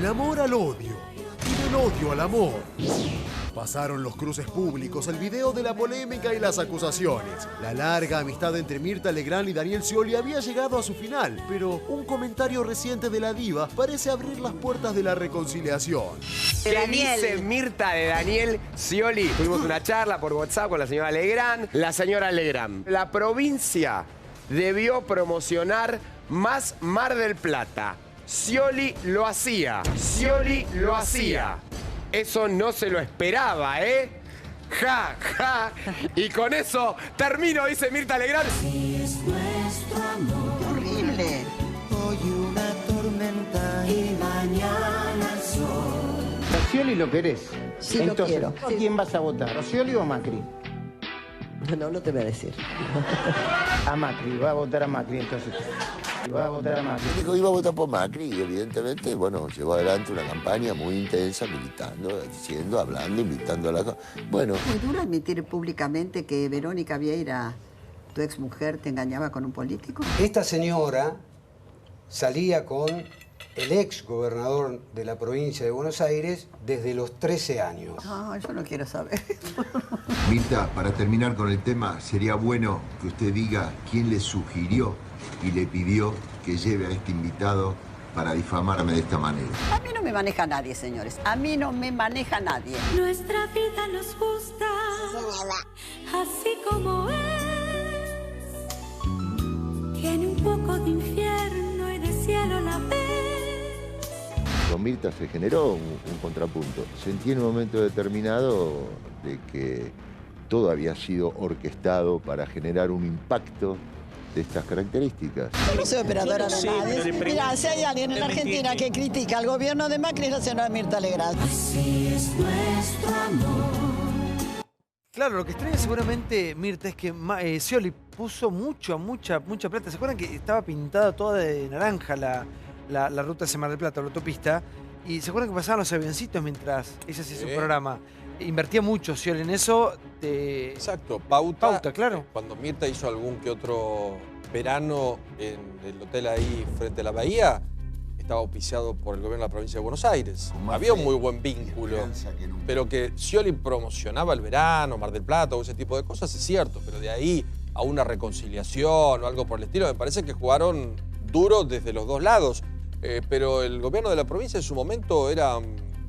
Del amor al odio y del odio al amor. Pasaron los cruces públicos, el video de la polémica y las acusaciones. La larga amistad entre Mirta Legrand y Daniel Scioli había llegado a su final, pero un comentario reciente de la diva parece abrir las puertas de la reconciliación. ¿Qué dice Mirta de Daniel Scioli? Tuvimos una charla por WhatsApp con la señora Legrand. La señora Legrand, la provincia debió promocionar más Mar del Plata. Scioli lo hacía. Scioli lo hacía. Eso no se lo esperaba, ¿eh? Ja, ja. Y con eso termino, dice Mirta Legrand. Si es nuestro amor. Horrible. Hoy una tormenta y mañana el sol. ¿A Scioli lo querés? Sí, lo quiero. ¿A quién vas a votar? ¿A Scioli o a Macri? No te voy a decir. A Macri, va a votar a Macri entonces. Va a votar a Macri. Dijo, iba a votar por Macri y evidentemente, bueno, llevó adelante una campaña muy intensa, militando, diciendo, hablando, invitando a la... Bueno. Muy duro admitir públicamente que Verónica Vieira, tu exmujer, te engañaba con un político. Esta señora salía con el ex gobernador de la provincia de Buenos Aires desde los 13 años. No, yo no quiero saber. Mirta, para terminar con el tema, sería bueno que usted diga quién le sugirió y le pidió que lleve a este invitado para difamarme de esta manera. A mí no me maneja nadie, señores. A mí no me maneja nadie. Nuestra vida nos gusta así como es. Tiene un poco de infierno y de cielo la vez. Con Mirta se generó un contrapunto. Sentí en un momento determinado de que todo había sido orquestado para generar un impacto de estas características. Yo no soy operadora de nadie. Mira, si hay alguien en la Argentina que critica al gobierno de Macri es la señora Mirta Legrand. Así es nuestro amor. Claro, lo que extraña seguramente, Mirta, es que Scioli puso mucha plata. ¿Se acuerdan que estaba pintada toda de naranja la ruta hacia Mar del Plata, la autopista? Y ¿se acuerdan que pasaban los avioncitos mientras ella hacía su programa? Invertía mucho Scioli en eso. Exacto, Pauta, claro. Cuando Mirta hizo algún que otro verano en el hotel ahí frente a la bahía, estaba auspiciado por el gobierno de la provincia de Buenos Aires. Había un muy buen vínculo, pero que Scioli promocionaba el verano, Mar del Plata o ese tipo de cosas, es cierto, pero de ahí a una reconciliación o algo por el estilo, me parece que jugaron duro desde los dos lados. Pero el gobierno de la provincia en su momento era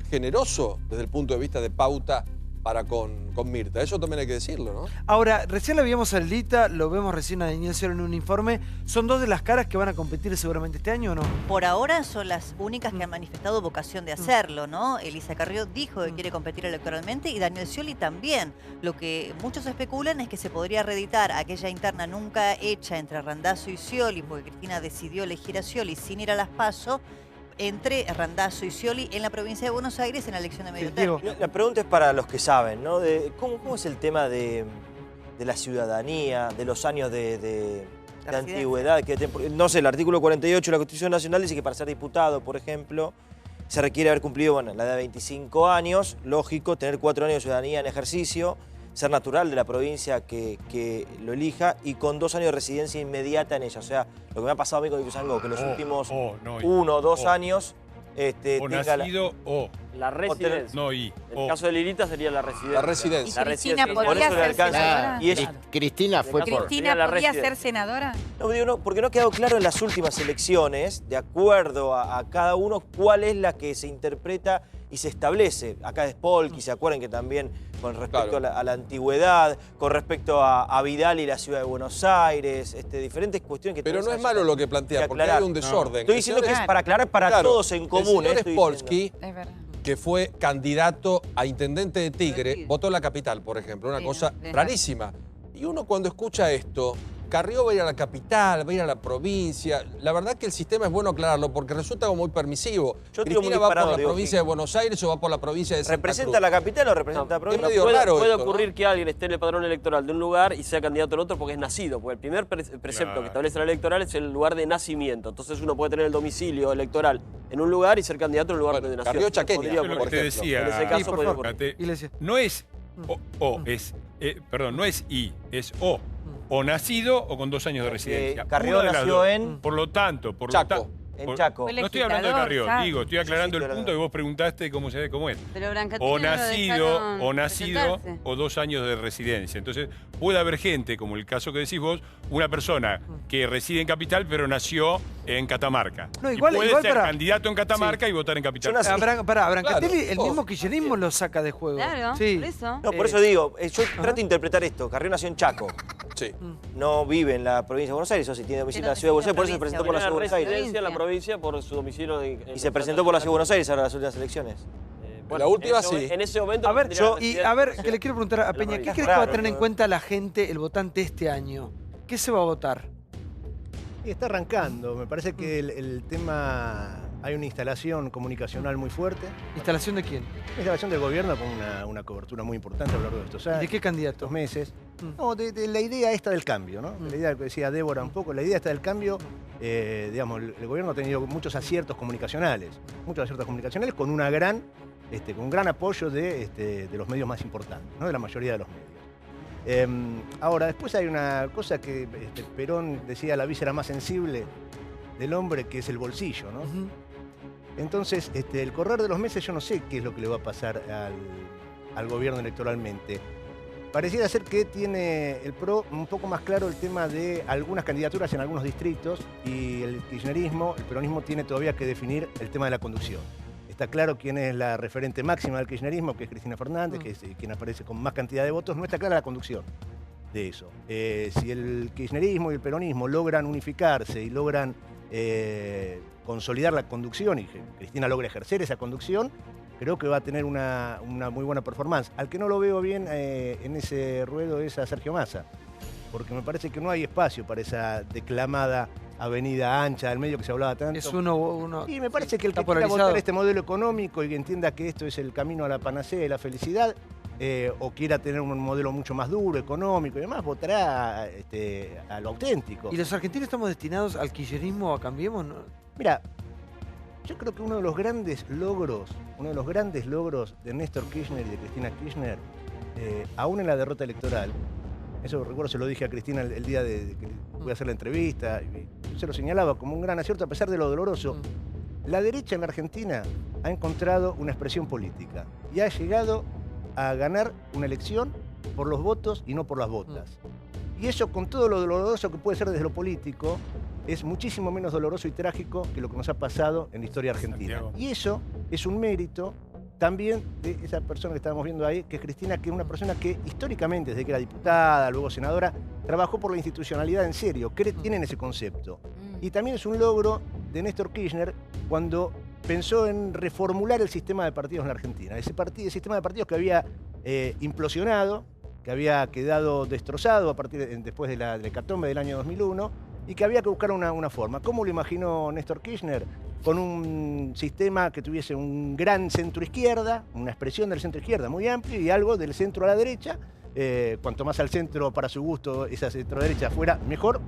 generoso desde el punto de vista de Pauta para con Mirta. Eso también hay que decirlo, ¿no? Ahora, recién la veíamos a Lita, lo vemos recién a Daniel Scioli en un informe. ¿Son dos de las caras que van a competir seguramente este año o no? Por ahora son las únicas que han manifestado vocación de hacerlo, ¿no? Elisa Carrió dijo que quiere competir electoralmente y Daniel Scioli también. Lo que muchos especulan es que se podría reeditar aquella interna nunca hecha entre Randazzo y Scioli, porque Cristina decidió elegir a Scioli sin ir a las PASO, entre Randazzo y Scioli en la provincia de Buenos Aires en la elección de medio término. La pregunta es para los que saben, ¿no? ¿Cómo es el tema de la ciudadanía, de los años de antigüedad? No sé, el artículo 48 de la Constitución Nacional dice que para ser diputado, por ejemplo, se requiere haber cumplido la edad de 25 años, lógico, tener 4 años de ciudadanía en ejercicio, ser natural de la provincia que lo elija y con 2 años de residencia inmediata en ella. O sea, lo que me ha pasado a mí con Ituzaingó, que los últimos 1 o 2 años... o nacido la residencia. No, y. En el caso de Lilita sería la residencia. La residencia. La Cristina residencia. podría ser senadora. Cristina fue por... ¿Cristina podría ser senadora? No, digo, no, porque no ha quedado claro en las últimas elecciones, de acuerdo a cada uno, cuál es la que se interpreta y se establece. Acá es Polky, ¿se acuerdan que también con respecto a la antigüedad, con respecto a Vidal y la ciudad de Buenos Aires, diferentes cuestiones que... Pero no es malo lo que plantea, porque hay un desorden. Estoy diciendo que es para aclarar para todos en común. El señor Polky, que fue candidato a intendente de Tigre, votó en la capital, por ejemplo, una cosa rarísima. Y uno cuando escucha esto, Carrió va a ir a la capital, va a ir a la provincia. La verdad que el sistema es bueno aclararlo porque resulta como muy permisivo. Cristina va por la provincia de Buenos Aires o va por la provincia de Santa Cruz. ¿Representa la capital o representa la provincia? Es medio raro puede esto, ocurrir que alguien esté en el padrón electoral de un lugar y sea candidato al otro porque es nacido. Porque el primer precepto que establece la electoral es el lugar de nacimiento. Entonces uno puede tener el domicilio electoral en un lugar y ser candidato en un lugar de nación. Carrió chaqueña. Eso es lo que te decía. En ese caso podría ocurrir. No es no es I, es O. O nacido o con 2 años de residencia. Carrió nació en... Por lo tanto, En Chaco. No estoy hablando de Carrió, digo, estoy aclarando el punto que vos preguntaste cómo se ve, cómo es. Pero Brancatini O no lo dejaron nacido presentarse. o 2 años de residencia. Entonces, puede haber gente, como el caso que decís vos, una persona que reside en Capital pero nació en Catamarca. No, y puede ser candidato en Catamarca Sí. y votar en Capital. Brancatelli, el Claro, mismo kirchnerismo lo saca de juego. Claro, Sí. por eso. No, por eso digo, yo trato de interpretar esto. Carrió nació en Chaco. Sí. No vive en la provincia de Buenos Aires, o si tiene domicilio en la ciudad de Buenos Aires, por eso se presentó por la ciudad de Buenos Aires. Residencia en la provincia por su domicilio Y se presentó por la ciudad de Buenos Aires ahora las últimas elecciones. Bueno, la última en ese- sí. En ese momento. A ver, tendría a ver, residencia que le quiero preguntar a en la Peña, ¿qué provincia. crees que va a tener en cuenta la gente, el votante este año? ¿Qué se va a votar? Y está arrancando. Me parece que el tema... Hay una instalación comunicacional muy fuerte. ¿Instalación de quién? Instalación del gobierno con una cobertura muy importante a lo largo de estos años. ¿De qué candidato? Estos meses. No, de la idea esta del cambio, ¿no? De la idea que decía Débora un poco, la idea esta del cambio, digamos, el gobierno ha tenido muchos aciertos comunicacionales. Con una gran, con un gran apoyo de los medios más importantes, ¿no? De la mayoría de los medios. Ahora, después hay una cosa que Perón decía, la víscera más sensible del hombre, que es el bolsillo, ¿no? Entonces, el correr de los meses yo no sé qué es lo que le va a pasar al gobierno electoralmente. Pareciera ser que tiene el PRO un poco más claro el tema de algunas candidaturas en algunos distritos y el kirchnerismo, el peronismo tiene todavía que definir el tema de la conducción. Está claro quién es la referente máxima del kirchnerismo, que es Cristina Fernández, que es quien aparece con más cantidad de votos. No está clara la conducción de eso. Si el kirchnerismo y el peronismo logran unificarse y logran consolidar la conducción y que Cristina logra ejercer esa conducción, creo que va a tener una muy buena performance. Al que no lo veo bien en ese ruedo es a Sergio Massa, porque me parece que no hay espacio para esa declamada avenida ancha del medio que se hablaba tanto. Es uno y me parece que el que quiera polarizado. votar este modelo económico y que entienda que esto es el camino a la panacea y la felicidad, o quiera tener un modelo mucho más duro, económico y demás, votará a lo auténtico. ¿Y los argentinos estamos destinados al kirchnerismo o a Cambiemos? ¿No? Mira, yo creo que uno de los grandes logros de Néstor Kirchner y de Cristina Kirchner, aún en la derrota electoral, eso recuerdo se lo dije a Cristina el día de que voy a hacer la entrevista, y yo se lo señalaba como un gran acierto a pesar de lo doloroso. La derecha en la Argentina ha encontrado una expresión política y ha llegado a ganar una elección por los votos y no por las botas. Y eso, con todo lo doloroso que puede ser desde lo político, es muchísimo menos doloroso y trágico que lo que nos ha pasado en la historia argentina. Santiago. Y eso es un mérito también de esa persona que estábamos viendo ahí, que es Cristina, que es una persona que históricamente, desde que era diputada, luego senadora, trabajó por la institucionalidad en serio, tienen ese concepto. Y también es un logro de Néstor Kirchner cuando pensó en reformular el sistema de partidos en la Argentina. Ese sistema de partidos que había implosionado, que había quedado destrozado después de la hecatombe del año 2001 y que había que buscar una forma. ¿Cómo lo imaginó Néstor Kirchner? Con un sistema que tuviese un gran centro-izquierda, una expresión del centro-izquierda muy amplio y algo del centro a la derecha. Cuanto más al centro, para su gusto, esa centro-derecha fuera, mejor.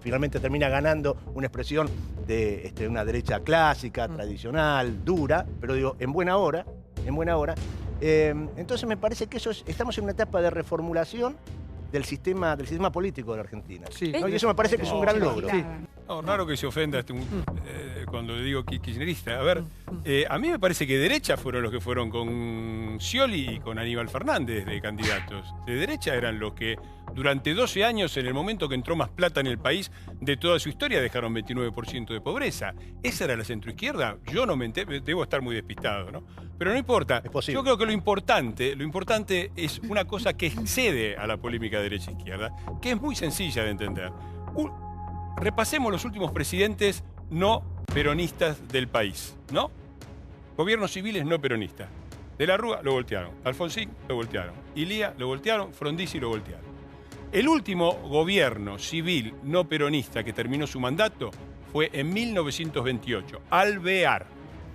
Finalmente termina ganando una expresión de una derecha clásica, tradicional, dura, pero digo, en buena hora. Entonces me parece que estamos en una etapa de reformulación del sistema político de la Argentina. ¿no? Y eso me parece que es un gran logro. No, raro que se ofenda cuando le digo kirchnerista. A ver, a mí me parece que de derecha fueron los que fueron con Scioli y con Aníbal Fernández de candidatos. De derecha eran los que durante 12 años, en el momento que entró más plata en el país, de toda su historia dejaron 29% de pobreza. ¿Esa era la centroizquierda? Yo no me enteré, debo estar muy despistado, ¿no? Pero no importa. Yo creo que lo importante es una cosa que excede a la polémica derecha-izquierda, que es muy sencilla de entender. Repasemos los últimos presidentes no peronistas del país, ¿no? Gobiernos civiles no peronistas. De la Rúa lo voltearon, Alfonsín lo voltearon, Ilía lo voltearon, Frondizi lo voltearon. El último gobierno civil no peronista que terminó su mandato fue en 1928, Alvear.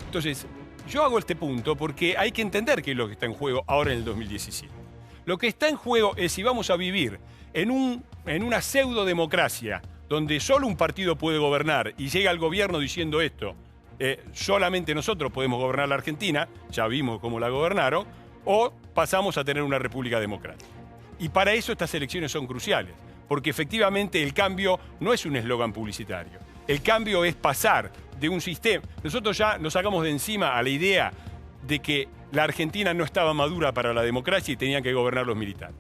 Entonces, yo hago este punto porque hay que entender qué es lo que está en juego ahora en el 2017. Lo que está en juego es si vamos a vivir en una pseudodemocracia donde solo un partido puede gobernar y llega al gobierno diciendo esto, solamente nosotros podemos gobernar la Argentina, ya vimos cómo la gobernaron, o pasamos a tener una república democrática. Y para eso estas elecciones son cruciales, porque efectivamente el cambio no es un eslogan publicitario. El cambio es pasar de un sistema. Nosotros ya nos sacamos de encima a la idea de que la Argentina no estaba madura para la democracia y tenían que gobernar los militares.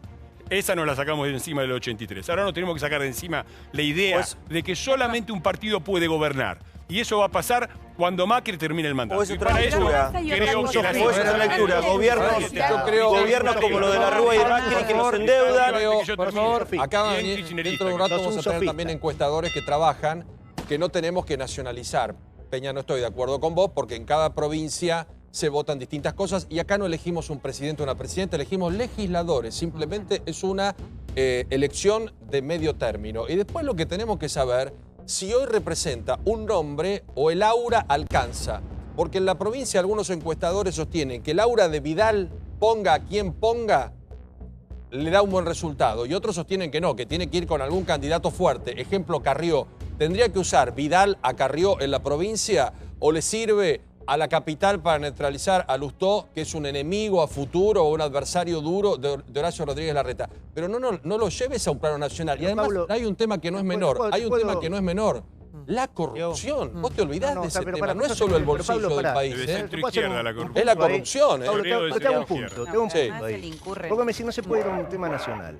Esa nos la sacamos de encima del 83. Ahora nos tenemos que sacar de encima la idea de que solamente un partido puede gobernar. Y eso va a pasar cuando Macri termine el mandato. O es otra lectura. O es otra lectura. Gobiernos como lo de la Rúa y de Macri que nos endeudan. Por favor, acá dentro de un rato vamos a tener también encuestadores que trabajan, que no tenemos que nacionalizar. Peña, no estoy de acuerdo con vos, porque en cada provincia se votan distintas cosas y acá no elegimos un presidente o una presidenta, elegimos legisladores. Simplemente es una elección de medio término. Y después lo que tenemos que saber, si hoy representa un nombre o el aura alcanza. Porque en la provincia algunos encuestadores sostienen que el aura de Vidal, ponga a quien ponga, le da un buen resultado. Y otros sostienen que no, que tiene que ir con algún candidato fuerte. Ejemplo, Carrió. ¿Tendría que usar Vidal a Carrió en la provincia o le sirve a la capital para neutralizar a Lustó, que es un enemigo a futuro o un adversario duro de Horacio Rodríguez Larreta? Pero no lo lleves a un plano nacional. Y además hay un tema que no es menor. La corrupción. Vos te olvidás de ese tema. No es solo el bolsillo del país. Es la corrupción. Tengo un punto ahí. Porque me decís, no se puede ir a un tema nacional.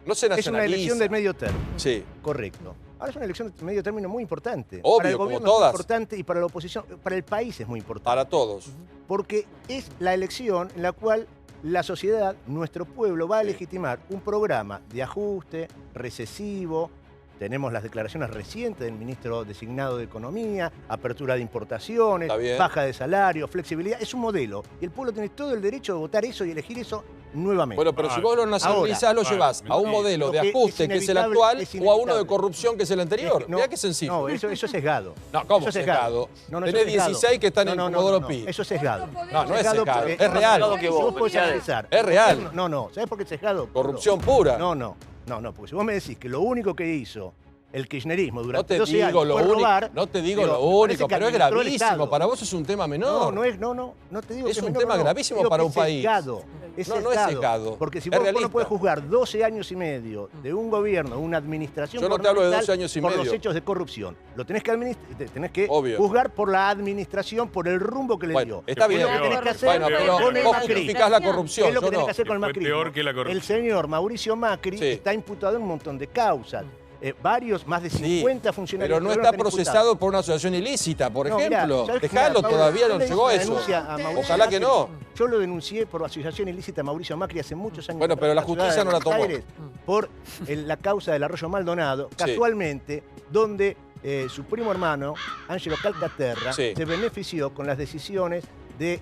No se nacionaliza. Es una elección de medio término. Sí. Correcto. Ahora es una elección de medio término muy importante. Obvio, para el gobierno como todas. es muy importante y para la oposición, para el país es muy importante. Para todos. Porque es la elección en la cual la sociedad, nuestro pueblo, va a legitimar un programa de ajuste, recesivo. Tenemos las declaraciones recientes del ministro designado de Economía, apertura de importaciones, baja de salario, flexibilidad. Es un modelo. Y el pueblo tiene todo el derecho de votar eso y elegir eso nuevamente. Bueno, pero si vos lo nacionalizás, lo llevás a un modelo de ajuste que es el actual o a uno de corrupción que es el anterior. Mirá qué sencillo. No, eso es sesgado. No, ¿cómo es sesgado? Tenés 16 que están en Comodoro Pi. Eso es sesgado. No, no es sesgado. Es real. Es real. No. ¿Sabés por qué es sesgado? Corrupción pura. No, porque si vos me decís que lo único que hizo el kirchnerismo durante no 12 años fue robar... No te digo lo único, pero es gravísimo. Para vos es un tema menor. No te digo que es un tema gravísimo para un país. No es sesgado. Porque si vos no puedes juzgar 12 años y medio de un gobierno, una administración... Yo no te hablo de 12 años y medio. Por los hechos de corrupción. Lo tenés que juzgar por la administración, por el rumbo que le dio. Está bien. Bueno, pero vos justificás la corrupción. Es lo que tenés que hacer con el Macri. Peor que la corrupción. El señor Mauricio Macri está imputado en un montón de causas. Más de 50 funcionarios. Pero no está procesado por una asociación ilícita, por ejemplo. Dejalo, todavía no llegó a eso. Ojalá que no. Yo lo denuncié por asociación ilícita a Mauricio Macri hace muchos años. Bueno, pero la justicia no la tomó. Por la causa del Arroyo Maldonado, casualmente, donde su primo hermano, Ángelo Calcaterra, se benefició con las decisiones de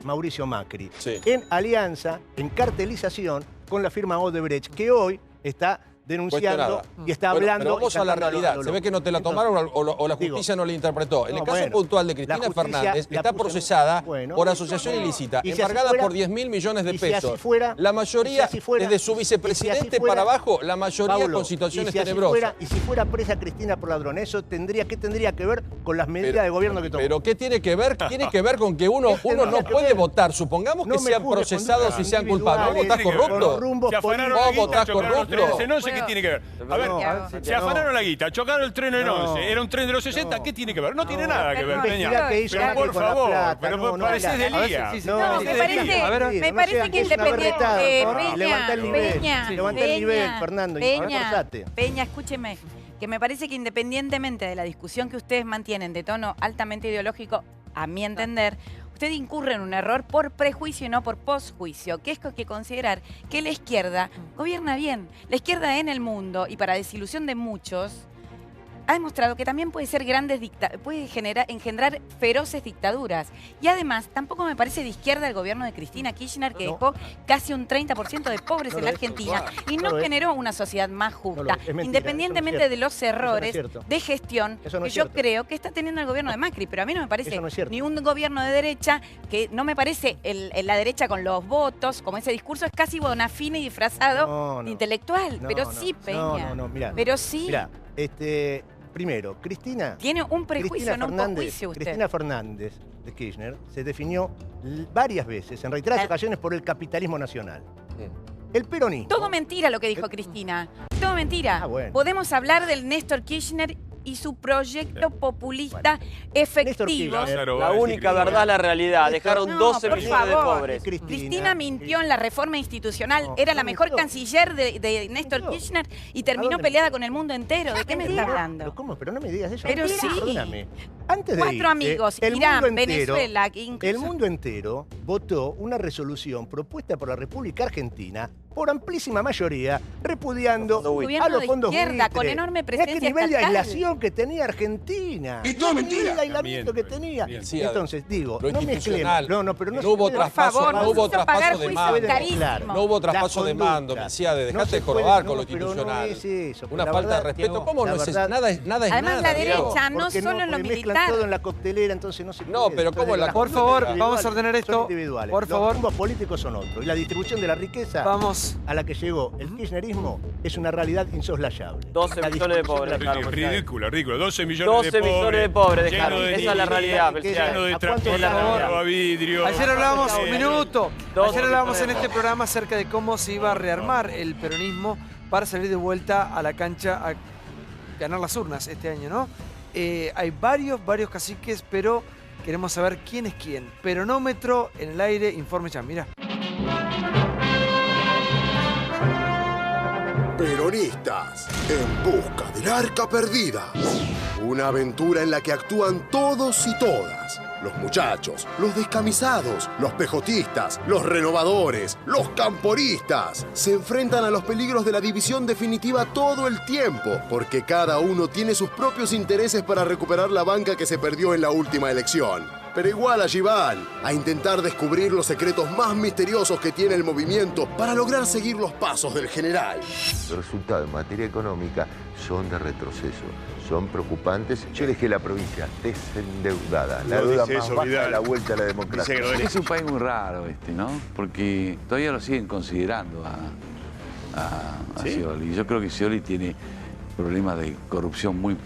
Mauricio Macri. En alianza, en cartelización con la firma Odebrecht, que hoy está denunciando y está hablando... Pero vamos a la realidad. Se ve que no te la tomaron o la justicia no la interpretó. En el caso puntual de Cristina Fernández, está procesada por asociación ilícita, embargada por 10.000 millones de pesos. La mayoría, desde su vicepresidente para abajo, la mayoría con situaciones tenebrosas. Y si fuera presa Cristina por ladrón, ¿eso ¿qué tendría que ver con las medidas de gobierno que tomó? ¿Pero qué tiene que ver? Tiene que ver con que uno no puede votar. Supongamos que sean procesados y sean culpables. ¿Vos votás corrupto? ¿Vos votás corrupto? ¿Qué tiene que ver? A ver, se afanaron la guita, chocaron el tren en 11, era un tren de los 60, ¿qué tiene que ver? No tiene nada que ver, Peña. Pero por favor, pero pareces de Lía. Me parece que independiente. Levanta el nivel, Fernando. Peña, escúcheme. Que me parece que independientemente de la discusión que ustedes mantienen de tono altamente ideológico, a mi entender, usted incurre en un error por prejuicio y no por posjuicio, que es que considerar que la izquierda gobierna bien. La izquierda en el mundo, y para desilusión de muchos, ha demostrado que también puede ser puede engendrar feroces dictaduras. Y además, tampoco me parece de izquierda el gobierno de Cristina Kirchner, que dejó casi un 30% de pobres en la Argentina y no generó una sociedad más justa, independientemente de los errores de gestión que yo creo que está teniendo el gobierno de Macri. Pero a mí no me parece ni un gobierno de derecha, que no me parece la derecha con los votos, como ese discurso es casi Bonafini disfrazado de intelectual. Pero sí, Peña. Pero sí. Mirá, primero, Cristina... Tiene un prejuicio, no un prejuicio usted. Cristina Fernández de Kirchner se definió varias veces, en reiteradas ocasiones, por el capitalismo nacional. El peronismo... Todo mentira lo que dijo Cristina. Todo mentira. Podemos hablar del Néstor Kirchner y su proyecto populista efectivo. La única verdad, la realidad. Dejaron 12 por millones de favor. pobres. Cristina mintió en la reforma institucional, era la mejor canciller de Néstor Kirchner y terminó peleada con el mundo entero. ¿De qué me está hablando? ¿Pero cómo? Pero no me digas eso. Pero sí. Perdóname. Antes de 4 irte, amigos, el Irán, mundo entero, Venezuela, incluso. el mundo entero votó una resolución propuesta por la República Argentina por amplísima mayoría, repudiando a los fondos izquierda, con buitre. enorme Mirá presencia qué nivel de estatal. aislación que tenía Argentina. Y todo Qué mentira. nivel de aislamiento que tenía. Entonces, digo, no mezclemos. No, pero no no hubo se puede- traspaso, no hubo pagar traspaso de juicios mando. carísimos. No hubo traspaso La de mando, conducta. Mesiades, No dejate se de puede, jorobar no, con lo pero no institucional. es eso, Una la falta de verdad, respeto. ¿Cómo la no es verdad. nada es nada? Además, la Diego. derecha, no Porque solo en lo porque mezclan militar. todo en la coctelera, entonces no se puede. No, pero ¿cómo Entonces, la las Por cosas favor, individuales vamos a ordenar esto. son individuales. Por Los favor. rumbos políticos son otros. Y la distribución de la riqueza Vamos. a la que llegó el kirchnerismo es una realidad insoslayable. 12 La millones de pobres. distribución de la Ridículo, ridículo. 12 millones 12 de pobres. millones de pobres lleno dejaron. de Esa es la niños, realidad, lleno Mesiades. de ¿A cuánto trapitos, la roba vidrio. Ayer hablábamos, un minuto. 12 Ayer hablábamos en millones de este programa acerca de cómo se iba a rearmar el peronismo para salir de vuelta a la cancha a ganar las urnas este año, ¿no? Hay varios caciques, pero queremos saber quién es quién. Peronómetro en el aire, informe ya, mira. Peronistas en busca del arca perdida. Una aventura en la que actúan todos y todas. Los muchachos, los descamisados, los pejotistas, los renovadores, los camporistas. Se enfrentan a los peligros de la división definitiva todo el tiempo, porque cada uno tiene sus propios intereses para recuperar la banca que se perdió en la última elección. Pero igual allí van, a intentar descubrir los secretos más misteriosos que tiene el movimiento para lograr seguir los pasos del general. Los resultados en materia económica son de retroceso, son preocupantes. Yo dejé la provincia desendeudada, la No deuda dice más eso, baja de Vidal. la vuelta a la democracia. Es un país muy raro este, ¿no? Porque todavía lo siguen considerando a ¿Sí? Scioli. Yo creo que Scioli tiene problemas de corrupción muy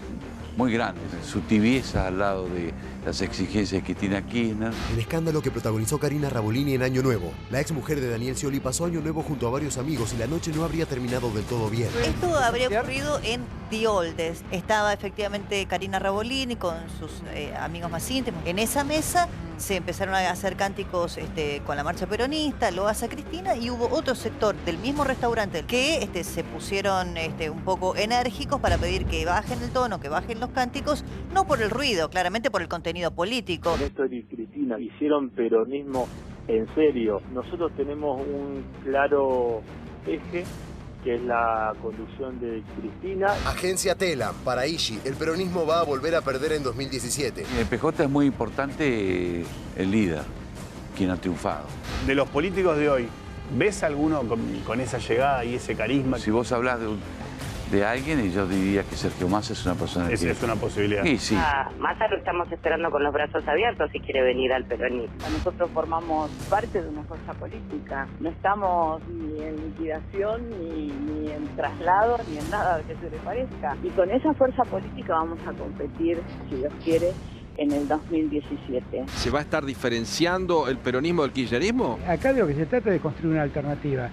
grandes. Su tibieza al lado de las exigencias que tiene Kirchner. El escándalo que protagonizó Karina Rabolini en Año Nuevo. La ex mujer de Daniel Scioli pasó Año Nuevo junto a varios amigos y la noche no habría terminado del todo bien. Esto habría ocurrido en The Oldest. Estaba efectivamente Karina Rabolini con sus amigos más íntimos. En esa mesa se empezaron a hacer cánticos con la marcha peronista, loas a Cristina, y hubo otro sector del mismo restaurante que se pusieron un poco enérgicos para pedir que bajen el tono, que bajen los cánticos, no por el ruido, claramente por el contenido político. Néstor y Cristina hicieron peronismo en serio. Nosotros tenemos un claro eje, que es la conducción de Cristina. Agencia Telam, para Ishi, el peronismo va a volver a perder en 2017. En el PJ es muy importante el líder, quien ha triunfado. De los políticos de hoy, ¿ves alguno con esa llegada y ese carisma? Si vos hablas de alguien, y yo diría que Sergio Massa es una persona Esa que... es una posibilidad. Sí, sí. Massa lo estamos esperando con los brazos abiertos si quiere venir al peronismo. Nosotros formamos parte de una fuerza política. No estamos ni en liquidación, ni en traslado, ni en nada que se le parezca. Y con esa fuerza política vamos a competir, si Dios quiere, en el 2017. ¿Se va a estar diferenciando el peronismo del kirchnerismo? Acá de lo que se trata es de construir una alternativa.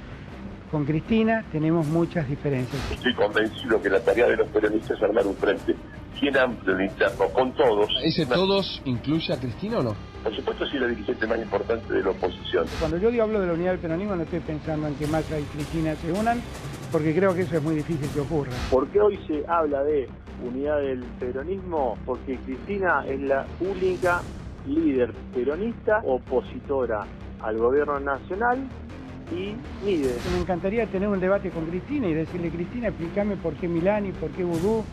Con Cristina tenemos muchas diferencias. Estoy convencido que la tarea de los peronistas es armar un frente bien amplio en interno, con todos. ¿Ese todos incluye a Cristina o no? Por supuesto, sí, la dirigente más importante de la oposición. Cuando yo hablo de la unidad del peronismo no estoy pensando en que Massa y Cristina se unan, porque creo que eso es muy difícil que ocurra. ¿Por qué hoy se habla de unidad del peronismo? Porque Cristina es la única líder peronista opositora al gobierno nacional y mide. Me encantaría tener un debate con Cristina y decirle, Cristina, explícame por qué Milani, por qué Vudú,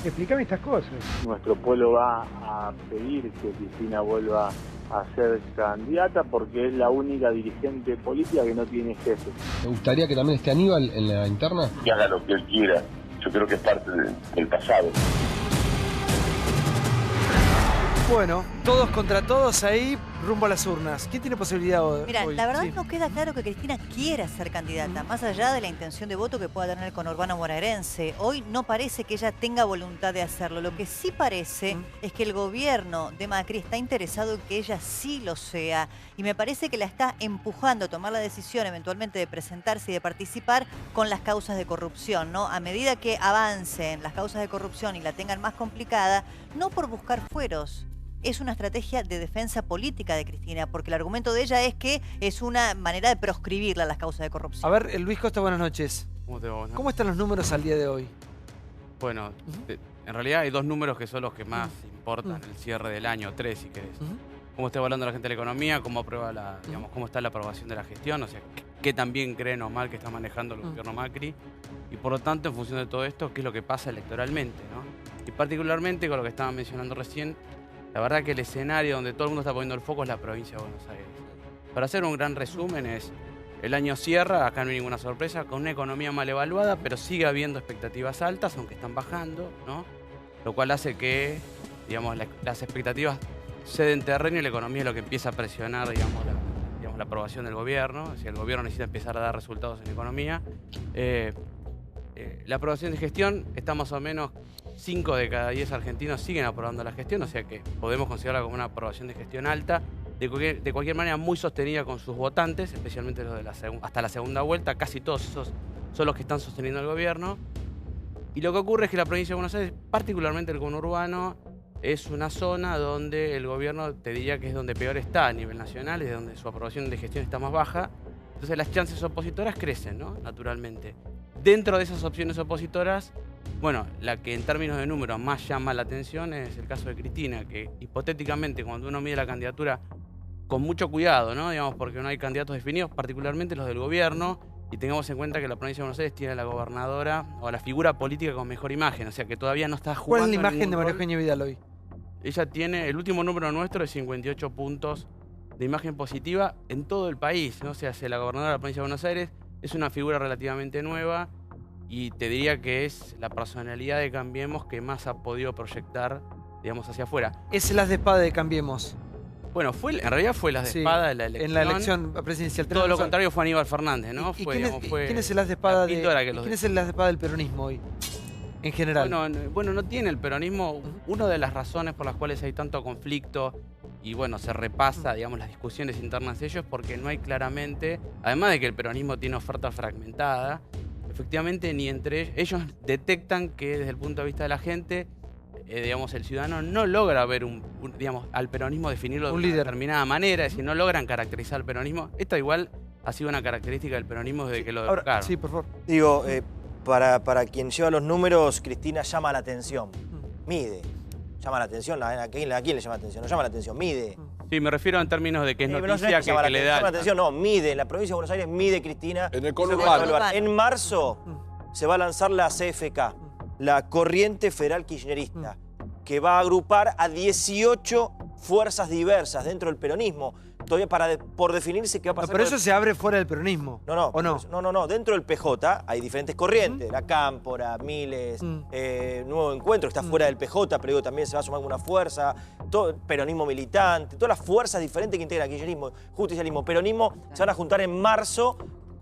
explícame estas cosas. Nuestro pueblo va a pedir que Cristina vuelva a ser candidata porque es la única dirigente política que no tiene jefe. ¿Te gustaría que también esté Aníbal en la interna? Que haga lo que él quiera. Yo creo que es parte del pasado. Bueno, todos contra todos ahí, rumbo a las urnas. ¿Quién tiene posibilidad hoy? Mira, la verdad no queda claro que Cristina quiera ser candidata, más allá de la intención de voto que pueda tener el conurbano bonaerense. Hoy no parece que ella tenga voluntad de hacerlo. Lo que sí parece es que el gobierno de Macri está interesado en que ella sí lo sea. Y me parece que la está empujando a tomar la decisión eventualmente de presentarse y de participar con las causas de corrupción, ¿no? A medida que avancen las causas de corrupción y la tengan más complicada, no por buscar fueros. Es una estrategia de defensa política de Cristina, porque el argumento de ella es que es una manera de proscribirla a las causas de corrupción. A ver, Luis Costa, buenas noches. ¿Cómo te va? ¿Cómo están los números al día de hoy? Bueno, en realidad hay dos números que son los que más importan, el cierre del año, 3 si querés. Cómo está evaluando la gente de la economía, cómo aprueba digamos, cómo está la aprobación de la gestión, o sea, qué tan bien creen o mal que está manejando el gobierno Macri. Y por lo tanto, en función de todo esto, qué es lo que pasa electoralmente, ¿no? Y particularmente con lo que estaban mencionando recién, la verdad que el escenario donde todo el mundo está poniendo el foco es la provincia de Buenos Aires. Para hacer un gran resumen el año cierra, acá no hay ninguna sorpresa, con una economía mal evaluada, pero sigue habiendo expectativas altas, aunque están bajando, ¿no? Lo cual hace que, digamos, las expectativas ceden terreno y la economía es lo que empieza a presionar, digamos, la aprobación del gobierno. Si el gobierno necesita empezar a dar resultados en la economía. La aprobación de gestión está más o menos 5 de cada 10 argentinos siguen aprobando la gestión, o sea que podemos considerarla como una aprobación de gestión alta, de cualquier manera muy sostenida con sus votantes, especialmente los de hasta la segunda vuelta, casi todos esos son los que están sosteniendo al gobierno. Y lo que ocurre es que la provincia de Buenos Aires, particularmente el conurbano, es una zona donde el gobierno te diría que es donde peor está a nivel nacional, es donde su aprobación de gestión está más baja. Entonces las chances opositoras crecen, ¿no? Naturalmente. Dentro de esas opciones opositoras, bueno, la que en términos de números más llama la atención es el caso de Cristina, que hipotéticamente cuando uno mide la candidatura con mucho cuidado, ¿no? Digamos, porque no hay candidatos definidos, particularmente los del gobierno, y tengamos en cuenta que la provincia de Buenos Aires tiene a la gobernadora o a la figura política con mejor imagen, o sea que todavía no está jugando. ¿Cuál es la imagen de María Eugenia Vidal hoy? Ella tiene, el último número nuestro es 58 puntos de imagen positiva en todo el país, ¿no? O sea, la gobernadora de la provincia de Buenos Aires es una figura relativamente nueva y te diría que es la personalidad de Cambiemos que más ha podido proyectar, digamos, hacia afuera. Es el as de espada de Cambiemos. Bueno, en realidad fue el as de espada de la elección. En la elección presidencial. Todo lo contrario fue Aníbal Fernández, ¿no? ¿Quién es el as de espada ¿quién es el as de espada del peronismo hoy? En general. Bueno, no tiene el peronismo. Una de las razones por las cuales hay tanto conflicto y bueno, se repasa, digamos, las discusiones internas de ellos porque no hay claramente, además de que el peronismo tiene oferta fragmentada, efectivamente ni entre ellos detectan que desde el punto de vista de la gente, digamos, el ciudadano no logra ver digamos, al peronismo definirlo de una determinada manera, es decir, no logran caracterizar al peronismo. Esta igual ha sido una característica del peronismo desde que lo derrocaron. Sí, por favor. Digo, para quien lleva los números, Cristina llama la atención, mide. Llama la atención, ¿a quién le llama la atención? No llama la atención, mide. Sí, me refiero en términos de que es noticia no es que le da... Llama la atención, no, mide. En la provincia de Buenos Aires mide Cristina. En el conurbano. En marzo se va a lanzar la CFK, la Corriente Federal Kirchnerista, que va a agrupar a 18 fuerzas diversas dentro del peronismo. Todavía por definirse qué va a pasar. Pero eso se abre fuera del peronismo. ¿O no? No. Dentro del PJ hay diferentes corrientes. La Cámpora, Miles, Nuevo Encuentro, que está fuera del PJ, pero digo, también se va a sumar una fuerza. Todo peronismo militante, todas las fuerzas diferentes que integran kirchnerismo, justicialismo, peronismo, se van a juntar en marzo.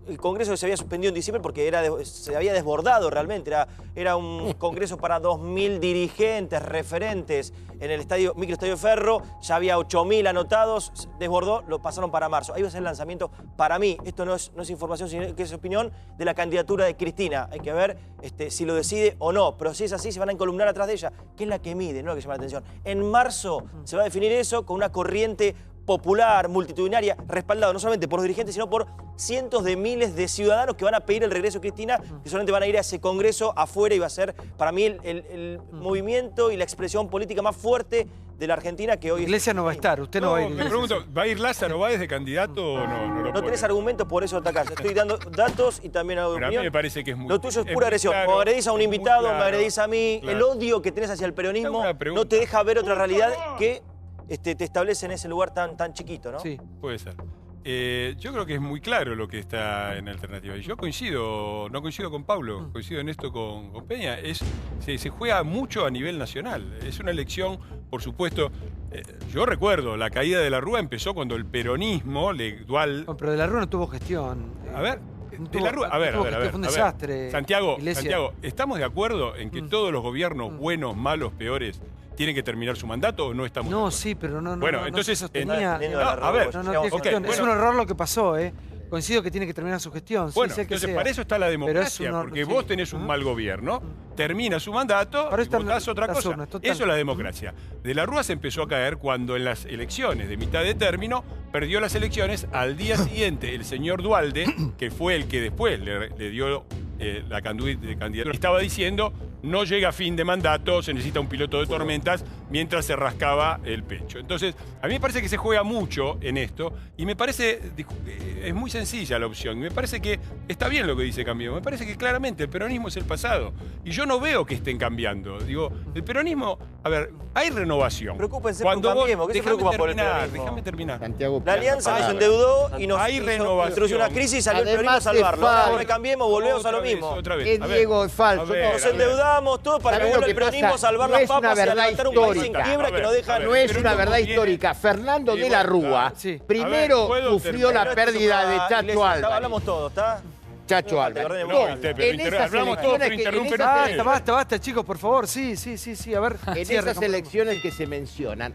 El congreso se había suspendido en diciembre porque se había desbordado realmente. Era un congreso para 2.000 dirigentes, referentes en el microestadio Ferro. Ya había 8.000 anotados, desbordó, lo pasaron para marzo. Ahí va a ser el lanzamiento, para mí, esto no es información, sino que es opinión, de la candidatura de Cristina. Hay que ver si lo decide o no. Pero si es así, se van a encolumnar atrás de ella, que es la que mide, no la que llama la atención. En marzo se va a definir eso con una corriente popular, multitudinaria, respaldado no solamente por los dirigentes, sino por cientos de miles de ciudadanos que van a pedir el regreso de Cristina, que solamente van a ir a ese congreso afuera y va a ser, para mí, el movimiento y la expresión política más fuerte de la Argentina que hoy... Iglesia no va a estar, usted no va a ir. Me pregunto, ¿va a ir Lázaro Báez de candidato o no? No tenés argumentos, por eso atacás. Estoy dando datos y también hago opinión. A mí me parece que es muy... Lo tuyo es pura agresión. Claro, o agredís a un invitado, me agredís a mí. Claro. El odio que tenés hacia el peronismo no te deja ver otra realidad que te establece en ese lugar tan chiquito, ¿no? Sí. Puede ser. Yo creo que es muy claro lo que está en alternativa. Y yo coincido, no coincido con Pablo, coincido en esto con Peña. Se juega mucho a nivel nacional. Es una elección, por supuesto. Yo recuerdo, la caída de la Rúa empezó cuando el peronismo, dual. No, pero de la Rúa no tuvo gestión. A ver. De la Rúa, a ver. Fue un desastre. Santiago, ¿estamos de acuerdo en que todos los gobiernos, buenos, malos, peores, tienen que terminar su mandato o no estamos? No, sí, pero no. Bueno, entonces. A ver, es un error lo que pasó, ¿eh? Coincido que tiene que terminar su gestión. Bueno, sí, entonces para eso está la democracia, porque vos tenés un mal gobierno, termina su mandato y votás otra cosa. Eso es la democracia. De la Rúa se empezó a caer cuando en las elecciones de mitad de término perdió las elecciones. Al día siguiente el señor Duhalde, que fue el que después le dio la candidatura, estaba diciendo: no llega a fin de mandato, se necesita un piloto de tormentas, mientras se rascaba el pecho. Entonces, a mí me parece que se juega mucho en esto y me parece, es muy sencilla la opción. Me parece que está bien lo que dice Cambiemos. Me parece que claramente el peronismo es el pasado y yo no veo que estén cambiando. Digo, el peronismo, a ver, hay renovación. Preocúpense por Cambiemos, ¿qué se preocupa por el peronismo? Déjame terminar. Santiago, la alianza nos endeudó y nos introdujo una crisis y salió el peronismo a salvarlo. Ahora Cambiemos, volvemos a lo mismo. Otra vez. Diego, es falso. Nos endeudamos todos para que vuelva el peronismo a salvar las papas y a levantar un país en quiebra que nos deja... No es una verdad histórica. Fernando de la Rúa primero sufrió la pérdida de Chacho Álvarez. Hablamos todos, ¿está? Chacho Álvarez. Hablamos todos, pero interrumpen. Basta, chicos, por favor. Sí. A ver. En esas elecciones que se mencionan,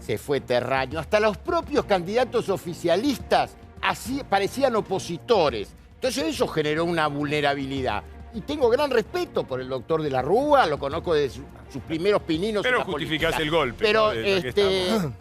se fue Terraño. Hasta los propios candidatos oficialistas así parecían opositores. Entonces eso generó una vulnerabilidad. Y tengo gran respeto por el doctor de la Rúa, lo conozco desde sus primeros pininos. Pero en la justificás política. el golpe. Pero ¿no?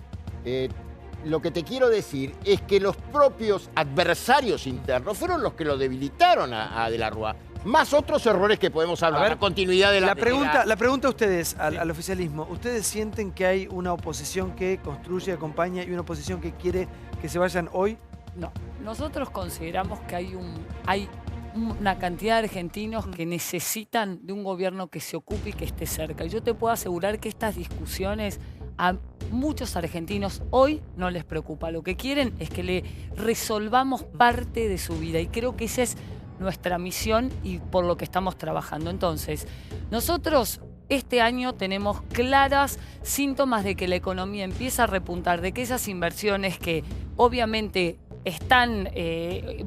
Lo que te quiero decir es que los propios adversarios internos fueron los que lo debilitaron a de la Rúa. Más otros errores que podemos hablar. A ver, la continuidad de la pregunta a ustedes, al oficialismo. ¿Ustedes sienten que hay una oposición que construye, acompaña y una oposición que quiere que se vayan hoy? No, nosotros consideramos que hay una cantidad de argentinos que necesitan de un gobierno que se ocupe y que esté cerca. Y yo te puedo asegurar que estas discusiones a muchos argentinos hoy no les preocupa. Lo que quieren es que le resolvamos parte de su vida y creo que esa es nuestra misión y por lo que estamos trabajando. Entonces, nosotros este año tenemos claras síntomas de que la economía empieza a repuntar, de que esas inversiones que obviamente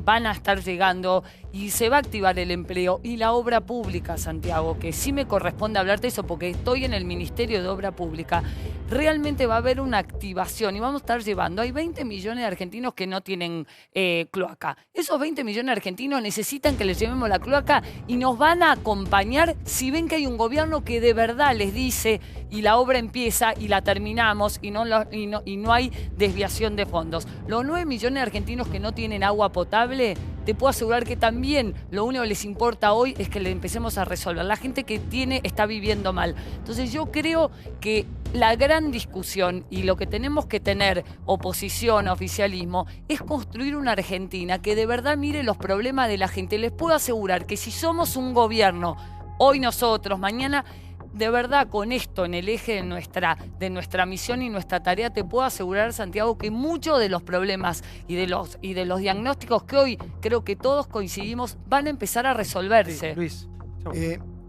van a estar llegando y se va a activar el empleo y la obra pública, Santiago, que sí me corresponde hablarte de eso porque estoy en el Ministerio de Obra Pública, realmente va a haber una activación y vamos a estar llevando. Hay 20 millones de argentinos que no tienen cloaca. Esos 20 millones de argentinos necesitan que les llevemos la cloaca y nos van a acompañar si ven que hay un gobierno que de verdad les dice y la obra empieza y la terminamos y no hay desviación de fondos. Los 9 millones de argentinos que no tienen agua potable, te puedo asegurar que también lo único que les importa hoy es que le empecemos a resolver. La gente que está viviendo mal. Entonces yo creo que la gran discusión y lo que tenemos que tener oposición, oficialismo, es construir una Argentina que de verdad mire los problemas de la gente. Les puedo asegurar que si somos un gobierno, hoy nosotros, mañana... De verdad, con esto en el eje de nuestra misión y nuestra tarea, te puedo asegurar, Santiago, que muchos de los problemas y de los diagnósticos que hoy creo que todos coincidimos van a empezar a resolverse. Sí, Luis.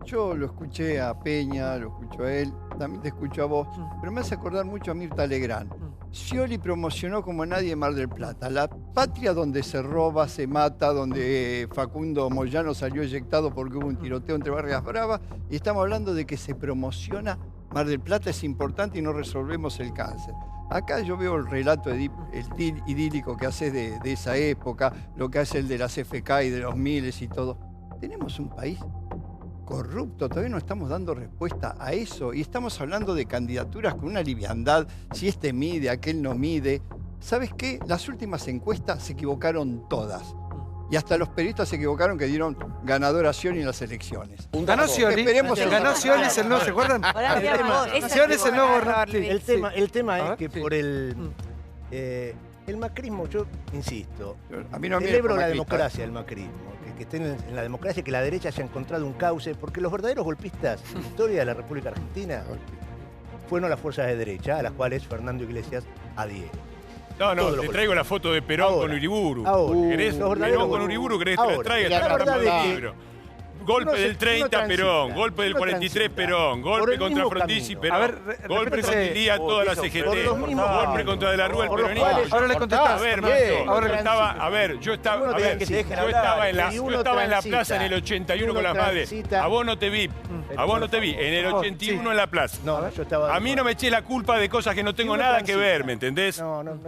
Yo lo escuché a Peña, lo escucho a él, también te escucho a vos, pero me hace acordar mucho a Mirta Legrand. Scioli promocionó como nadie Mar del Plata, la patria donde se roba, se mata, donde Facundo Moyano salió eyectado porque hubo un tiroteo entre Barrias Bravas, y estamos hablando de que se promociona Mar del Plata, es importante y no resolvemos el cáncer. Acá yo veo el relato idílico que hace de esa época, lo que hace el de las FK y de los miles y todo. Tenemos un país corrupto, todavía no estamos dando respuesta a eso y estamos hablando de candidaturas con una liviandad, si este mide, aquel no mide. ¿Sabes qué? Las últimas encuestas se equivocaron todas. Y hasta los periodistas se equivocaron que dieron ganador a Scioli en las elecciones. Ganó Scioli, ganó Scioli, es el nuevo, ¿se acuerdan? Scioli es el nuevo gobernador. El tema es que por el macrismo, yo insisto, a mí no celebro la democracia, el macrismo. Que estén en la democracia, que la derecha haya encontrado un cauce, porque los verdaderos golpistas en la historia de la República Argentina fueron las fuerzas de derecha, a las cuales Fernando Iglesias adhiere. No, Todo lo te traigo la foto de Perón con Uriburu. ¿Querés? Perón con Uriburu, ¿querés que te la traiga? La verdad es que golpe del 30 transita, Perón, golpe del 43 Perón, golpe contra Frondizi Perón, A ver, golpe contra Ilía, todas las CGT, golpe contra De la Rúa el peronismo. Ahora le contestás. A ver, macho, yo estaba en la plaza en el 81 con las madres. A vos no te vi, en el 81 en la plaza. A mí no me eché la culpa de cosas que no tengo nada que ver, ¿me entendés?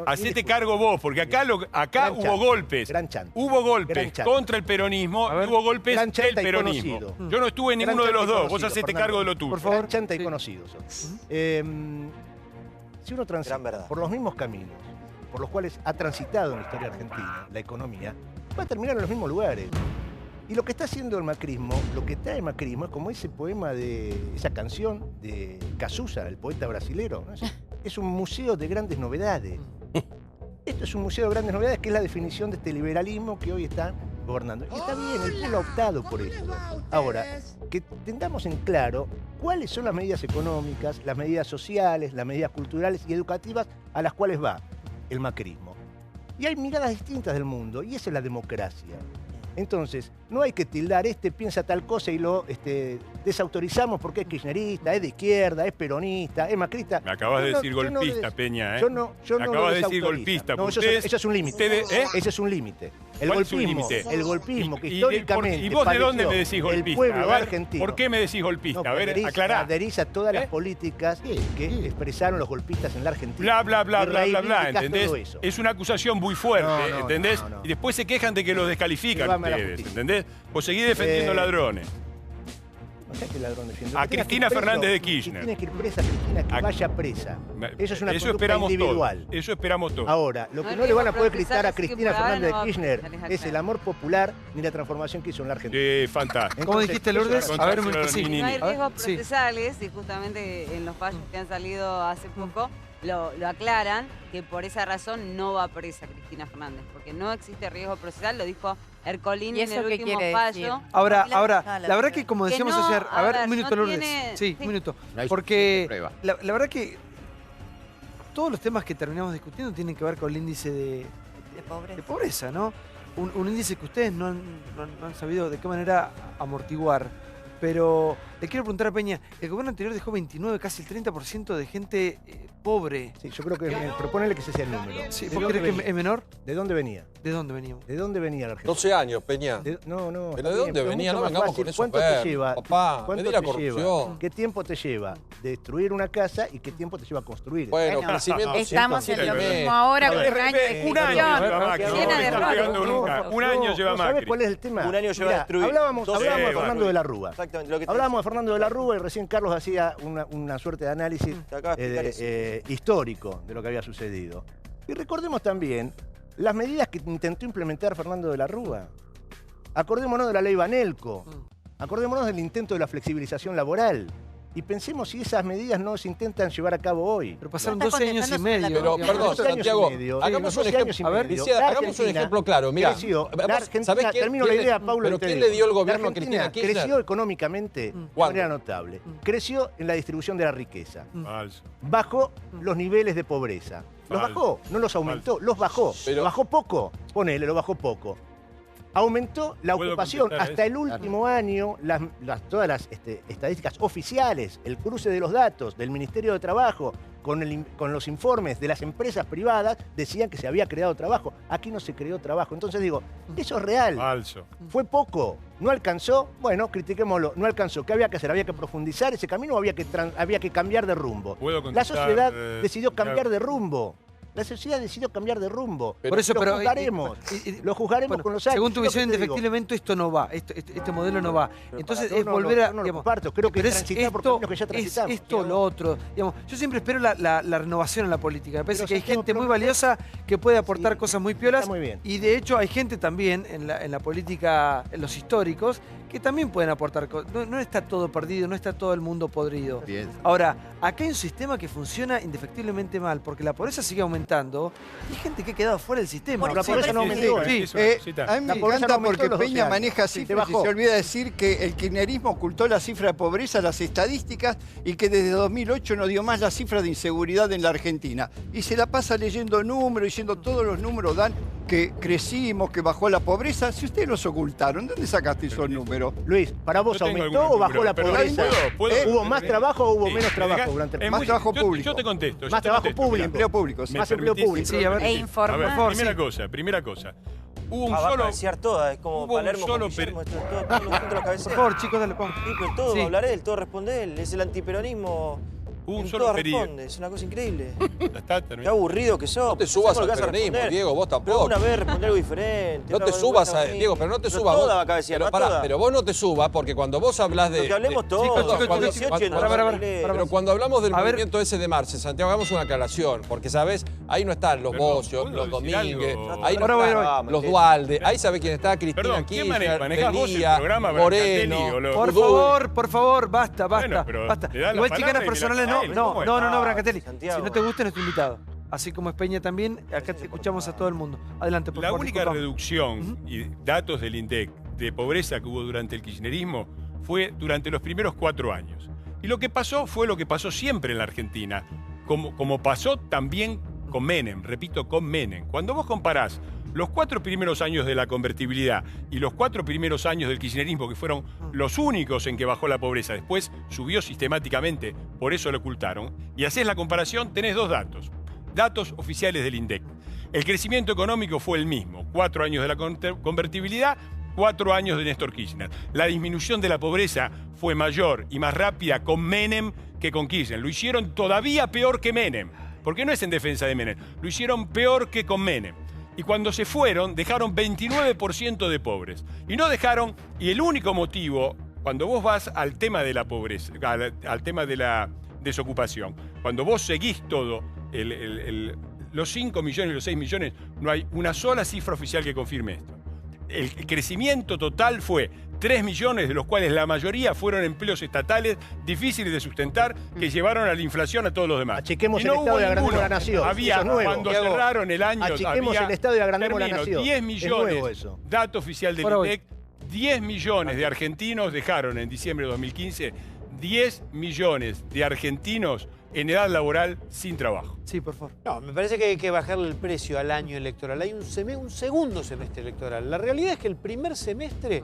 Hacete cargo vos, porque acá hubo golpes. Hubo golpes contra el peronismo, hubo golpes del peronismo. Yo no estuve en ninguno de los dos. Vos hacete cargo de lo tuyo. Por favor. Chanta y conocidos. Si uno transita por los mismos caminos por los cuales ha transitado en la historia argentina, la economía, va a terminar en los mismos lugares. Y lo que está haciendo el macrismo, lo que trae el macrismo, es como ese poema esa canción de Cazuza, el poeta brasilero, ¿no? Es un museo de grandes novedades. Esto es un museo de grandes novedades, que es la definición de este liberalismo que hoy está gobernando. Y está bien, el pueblo ha optado por esto. Ahora, que tengamos en claro cuáles son las medidas económicas, las medidas sociales, las medidas culturales y educativas a las cuales va el macrismo. Y hay miradas distintas del mundo, y esa es la democracia. Entonces, no hay que tildar, piensa tal cosa y lo desautorizamos porque es kirchnerista, es de izquierda, es peronista, es macrista. Me acabas de decir golpista, Peña, ¿eh? Me acabas de decir golpista. No, eso es un límite. Ese es un límite. El golpismo que históricamente ¿Y vos de dónde me decís golpista? El pueblo argentino. ¿Por qué me decís golpista? A ver, aclará. Adherís a todas las políticas que expresaron los golpistas en la Argentina. Bla, bla, ¿entendés? Es una acusación muy fuerte, ¿entendés? Y después se quejan de que los descalifican ustedes, ¿entendés? Vos seguís defendiendo ladrones. No sé qué ladrón defiende. A Cristina Fernández de Kirchner. Si tiene que ir presa, Cristina, que vaya presa. Eso es una conducta individual. Eso esperamos todos. Ahora, lo que no le van a poder gritar a Cristina Fernández de Kirchner es el amor popular ni la transformación que hizo en la Argentina. Fantástico. ¿Cómo dijiste, Lourdes? A ver, no hay riesgos procesales y justamente en los fallos que han salido hace poco lo aclaran, que por esa razón no va presa Cristina Fernández, porque no existe riesgo procesal, lo dijo Ercolini en el último fallo. Ahora, la verdad que como decíamos ayer, a ver, un minuto, Lourdes. Sí, un minuto. Porque la verdad que todos los temas que terminamos discutiendo tienen que ver con el índice de pobreza, ¿no? Un índice que ustedes no han sabido de qué manera amortiguar. Pero le quiero preguntar a Peña, el gobierno anterior dejó 29, casi el 30% de gente pobre. Sí, yo creo que proponele que ese sea el número. Sí, ¿vos crees que es menor? ¿De dónde venía? ¿De dónde veníamos? ¿De dónde venía la Argentina? 12 años, Peña. No. ¿Pero de dónde venía? No vengamos con eso. ¿Cuánto te lleva? Papá, ¿cuánto la te corrupción. lleva? ¿Qué tiempo te lleva destruir una casa y qué tiempo te lleva construir? Bueno, crecimiento. Estamos en lo mismo ahora con un año de Un año lleva Macri. Un año lleva Macri. ¿Sabés cuál es el tema? Un año lleva a destruir. Hablábamos de Fernando de la Rúa. Exactamente. Hablábamos de Fernando de la Rúa y recién Carlos hacía una suerte de análisis histórico de lo que había sucedido. Y recordemos también las medidas que intentó implementar Fernando de la Rúa. Acordémonos de la ley Banelco. Acordémonos del intento de la flexibilización laboral. Y pensemos si esas medidas no se intentan llevar a cabo hoy. Pero pasaron 12 años y medio. Pero, perdón, Santiago, hagamos un ejemplo claro. Mira, termino la idea, Paulo. ¿Pero quién le dio el gobierno a Cristina Kirchner? Creció económicamente de manera notable. Creció en la distribución de la riqueza. Bajó los niveles de pobreza. Los bajó, no los aumentó, los bajó. Bajó poco, ponele, lo bajó poco. Aumentó la ocupación hasta el último año, todas las estadísticas oficiales, el cruce de los datos del Ministerio de Trabajo con los informes de las empresas privadas decían que se había creado trabajo. Aquí no se creó trabajo. Entonces digo, eso es real. Falso. Fue poco. ¿No alcanzó? Bueno, critiquémoslo. No alcanzó. ¿Qué había que hacer? ¿Había que profundizar ese camino o había que cambiar de rumbo? La sociedad decidió cambiar de rumbo. La sociedad decidió cambiar de rumbo. Por eso, lo juzgaremos con los años. Según tu visión, indefectiblemente esto no va. Este modelo no va. Entonces es volver a... No lo comparto. Creo que es transitar por caminos que ya transitamos. Es esto, lo otro. Digamos, yo siempre espero la renovación en la política. Me parece que hay gente muy valiosa que puede aportar cosas muy piolas. Muy bien. Y de hecho hay gente también en la política, en los históricos, que también pueden aportar cosas. No está todo perdido, no está todo el mundo podrido. Bien. Ahora, acá hay un sistema que funciona indefectiblemente mal, porque la pobreza sigue aumentando y hay gente que ha quedado fuera del sistema. La pobreza no aumentó. A mí me encanta porque Peña maneja cifras y se olvida decir que el kirchnerismo ocultó la cifra de pobreza, las estadísticas, y que desde 2008 no dio más la cifra de inseguridad en la Argentina. Y se la pasa leyendo números, diciendo todos los números dan que crecimos, que bajó la pobreza. Si ustedes los ocultaron, ¿dónde sacaste esos números? Luis, ¿para vos aumentó o bajó la pobreza? ¿Hubo más trabajo o hubo menos trabajo durante el Más trabajo público. Yo te contesto. Más trabajo público. Empleo público. Más empleo público. Sí, a ver. E informal. A ver, primera cosa. Hubo un va a solo... cabecear toda, es como hubo un Palermo solo con Guillermo, todo junto a la cabeza. Por favor, chicos, dale, pon. Sí, pero todo Sí. va a hablar él, todo responde él. Es el antiperonismo. Hubo un En solo todo periodo. responde, es una cosa increíble. Está Qué terminado. aburrido que sos. No te subas Pensá al lo que vas a peronismo, responder. Diego, vos tampoco. Vos una vez responder algo diferente. No otra te vez subas vuelta a... mí. Diego, pero no te Pero subas. toda vos- va a cabecear, pero, no pará, toda. pero vos no te subas, porque cuando vos hablas de... Lo que hablemos todos. Pero cuando hablamos del movimiento ese de marcha, Santiago, hagamos una aclaración, porque, ¿sabes? Ahí no están los Bocios, los Domínguez, ahí no están los Dualde, ahí sabe quién está, Cristina Perdón, ¿quién Kirchner, manejás vos el Delía, programa, Moreno, Brancatelli o lo- Por favor, basta. Bueno, pero basta. le dan la Igual palabra chicanas y personales mira, no, Brancatelli. Santiago. Si no te gusta, no es tu invitado. Así como es Peña también, acá te escuchamos a todo el mundo. Adelante, por La favor. única disculpame. reducción y datos del INDEC de pobreza que hubo durante el kirchnerismo fue durante los primeros 4 años. Y lo que pasó fue lo que pasó siempre en la Argentina, como pasó también con Menem, repito, con Menem. Cuando vos comparás los 4 primeros años de la convertibilidad y los 4 primeros años del kirchnerismo, que fueron los únicos en que bajó la pobreza, después subió sistemáticamente, por eso lo ocultaron, y haces la comparación, tenés 2 datos. Datos oficiales del INDEC. El crecimiento económico fue el mismo, 4 años de la convertibilidad, 4 años de Néstor Kirchner. La disminución de la pobreza fue mayor y más rápida con Menem que con Kirchner. Lo hicieron todavía peor que Menem, porque no es en defensa de Menem, lo hicieron peor que con Menem. Y cuando se fueron, dejaron 29% de pobres. Y no dejaron, y el único motivo, cuando vos vas al tema de la pobreza, al tema de la desocupación, cuando vos seguís todo, los 5 millones y los 6 millones, no hay una sola cifra oficial que confirme esto. El crecimiento total fue 3 millones, de los cuales la mayoría fueron empleos estatales difíciles de sustentar, que llevaron a la inflación a todos los demás. Achiquemos Y no el Estado hubo y agrandemos ninguno. la nación. Había, Eso es nuevo. cuando Diego, cerraron el año, achiquemos había, el Estado y agrandemos la termino, nación. 10 Es millones, nuevo eso. dato oficial del Por hoy. INDEC, 10 millones de argentinos dejaron en diciembre de 2015, 10 millones de argentinos en edad laboral sin trabajo. Sí, por favor. No, me parece que hay que bajarle el precio al año electoral. Hay un segundo semestre electoral. La realidad es que el primer semestre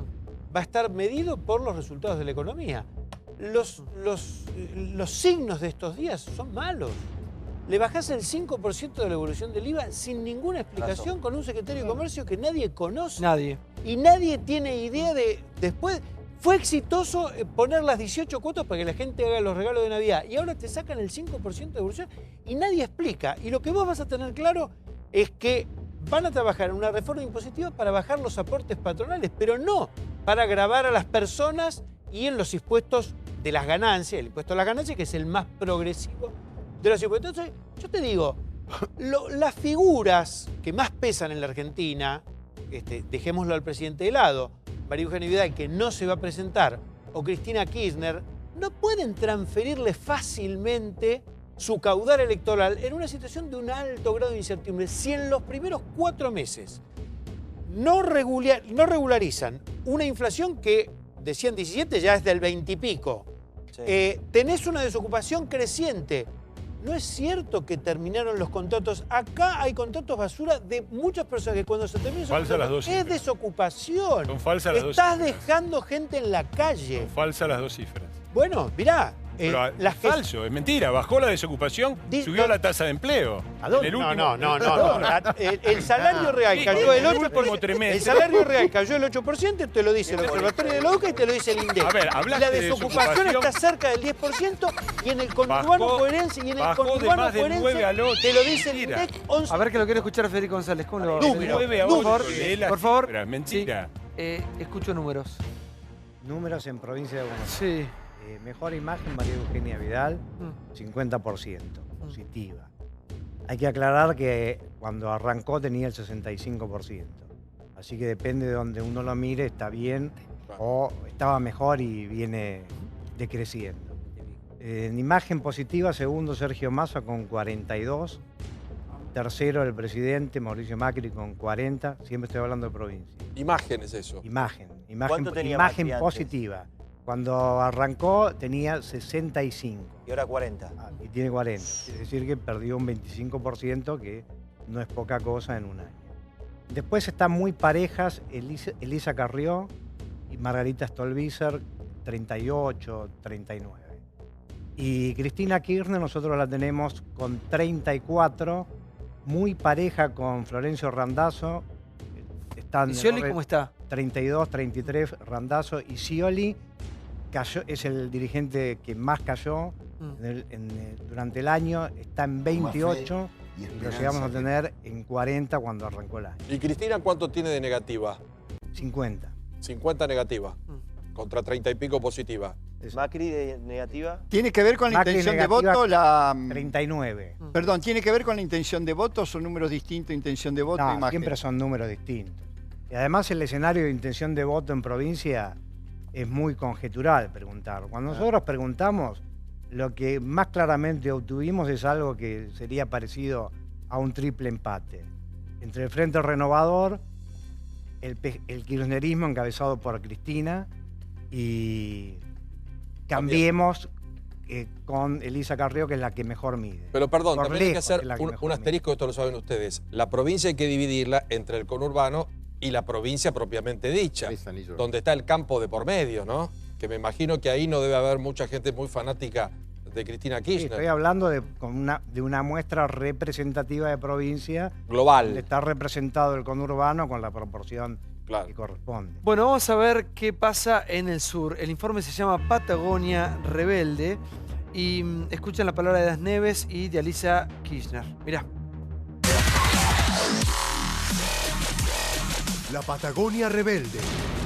va a estar medido por los resultados de la economía. Los signos de estos días son malos. Le bajás el 5% de la evolución del IVA sin ninguna explicación con un secretario de Comercio que nadie conoce. Nadie. Y nadie tiene idea de... Después, fue exitoso poner las 18 cuotas para que la gente haga los regalos de Navidad. Y ahora te sacan el 5% de evolución y nadie explica. Y lo que vos vas a tener claro es que van a trabajar en una reforma impositiva para bajar los aportes patronales, pero no para gravar a las personas y en los impuestos de las ganancias, el impuesto a las ganancias, que es el más progresivo de los impuestos. Entonces, yo te digo, las figuras que más pesan en la Argentina, dejémoslo al presidente de lado, María Eugenia Vidal, que no se va a presentar, o Cristina Kirchner, no pueden transferirle fácilmente su caudal electoral en una situación de un alto grado de incertidumbre. Si en los primeros 4 meses no regularizan una inflación que decían 17 ya es del 20 y pico, tenés una desocupación creciente. No es cierto que terminaron los contratos. Acá hay contratos basura de muchas personas que cuando se terminan Falsas las dos es cifras. desocupación. Son falsas las dos Estás cifras. dejando gente en la calle. Son falsas las 2 cifras. Bueno, mirá. Pero es falso, es mentira. Bajó la desocupación, subió la tasa de empleo. ¿A dónde? En el No. último- El salario real cayó del 8%. trimestre. El salario real cayó del 8%, te lo dice el Observatorio de la UCA y te lo dice el INDEC. A ver, Y hablaste la de desocupación desocupación. está cerca del 10% y en el conurbano Bajó- coherencia y en el bajó de conurbano más del 9 al 8. coherencia te lo dice el Mentira. INDEC 11. A ver que lo quiero escuchar a Federico González. ¿Cómo le va? De Federico? 9 a Por 8, favor, lee las por favor. cifras, mentira. Sí, escucho números. Números en provincia de Buenos Sí. Aires. Mejor imagen, María Eugenia Vidal, 50%, positiva. Hay que aclarar que cuando arrancó tenía el 65%. Así que depende de donde uno lo mire, está bien o estaba mejor y viene decreciendo. En imagen positiva, segundo Sergio Massa con 42. Tercero el presidente Mauricio Macri con 40. Siempre estoy hablando de provincia. Imagen es eso. ¿Cuánto tenía imagen Macri antes? positiva. Cuando arrancó tenía 65. Y ahora 40. Y tiene 40. Es decir, que perdió un 25%, que no es poca cosa en un año. Después están muy parejas Elisa Carrió y Margarita Stolbizer, 38, 39. Y Cristina Kirchner nosotros la tenemos con 34, muy pareja con Florencio Randazzo. ¿Y Scioli cómo está? 32, 33 Randazzo. Y Scioli cayó, es el dirigente que más cayó durante el año, está en 28 y lo llegamos a tener en 40 cuando arrancó el año. ¿Y Cristina cuánto tiene de negativa? 50. 50 negativa, contra 30 y pico positiva. ¿Macri de negativa? ¿Tiene que ver con la Macri intención de negativa, voto? 39. Perdón, ¿tiene que ver con la intención de voto? ¿Son números distintos, intención de voto, No, imagen? siempre son números distintos. Y además el escenario de intención de voto en provincia es muy conjetural preguntar. Cuando nosotros preguntamos, lo que más claramente obtuvimos es algo que sería parecido a un triple empate. Entre el Frente Renovador, el kirchnerismo encabezado por Cristina y Cambiemos con Elisa Carrió, que es la que mejor mide. Pero perdón, Por también hay que lejos hacer es la que un mejor asterisco, esto lo saben ustedes. La provincia hay que dividirla entre el conurbano y la provincia propiamente dicha, donde está el campo de por medio, ¿no? Que me imagino que ahí no debe haber mucha gente muy fanática de Cristina Sí, Kirchner. estoy hablando de una muestra representativa de provincia. Global. Donde está representado el conurbano con la proporción que corresponde. Bueno, vamos a ver qué pasa en el sur. El informe se llama Patagonia Rebelde y escuchan la palabra de Das Neves y de Alicia Kirchner. Mirá. La Patagonia Rebelde.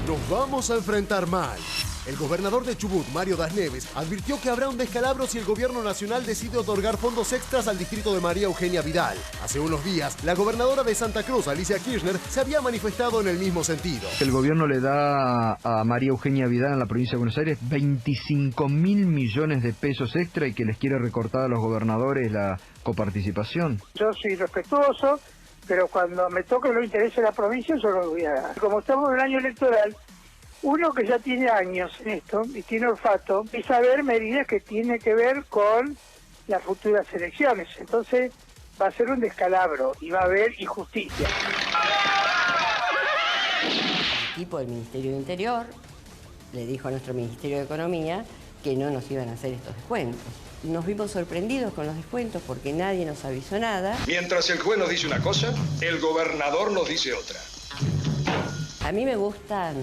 Nos vamos a enfrentar mal. El gobernador de Chubut, Mario Das Neves, advirtió que habrá un descalabro si el gobierno nacional decide otorgar fondos extras al distrito de María Eugenia Vidal. Hace unos días, la gobernadora de Santa Cruz, Alicia Kirchner, se había manifestado en el mismo sentido. El gobierno le da a María Eugenia Vidal en la provincia de Buenos Aires 25.000 millones de pesos extra y que les quiere recortar a los gobernadores la coparticipación. Yo soy respetuoso, pero cuando me toque los intereses de la provincia, yo lo voy a dar. Como estamos en el año electoral, uno que ya tiene años en esto y tiene olfato, empieza a ver medidas que tienen que ver con las futuras elecciones. Entonces va a ser un descalabro y va a haber injusticia. El equipo del Ministerio de Interior le dijo a nuestro Ministerio de Economía que no nos iban a hacer estos descuentos. Nos vimos sorprendidos con los descuentos porque nadie nos avisó nada. Mientras el juez nos dice una cosa, el gobernador nos dice otra. A mí me gustan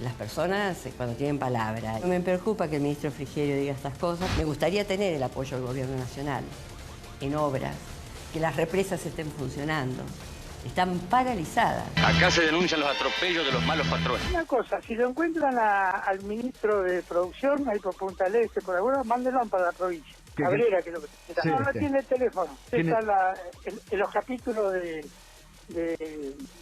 las personas cuando tienen palabra. No me preocupa que el ministro Frigerio diga estas cosas. Me gustaría tener el apoyo del gobierno nacional en obras, que las represas estén funcionando. Están paralizadas. Acá se denuncian los atropellos de los malos patrones. Una cosa, si lo encuentran al ministro de Producción, ahí por Punta del Este, por alguna, mándenlo para la provincia. Cabrera, que es lo que está. Sí, no sí. tiene teléfono. Están en los capítulos de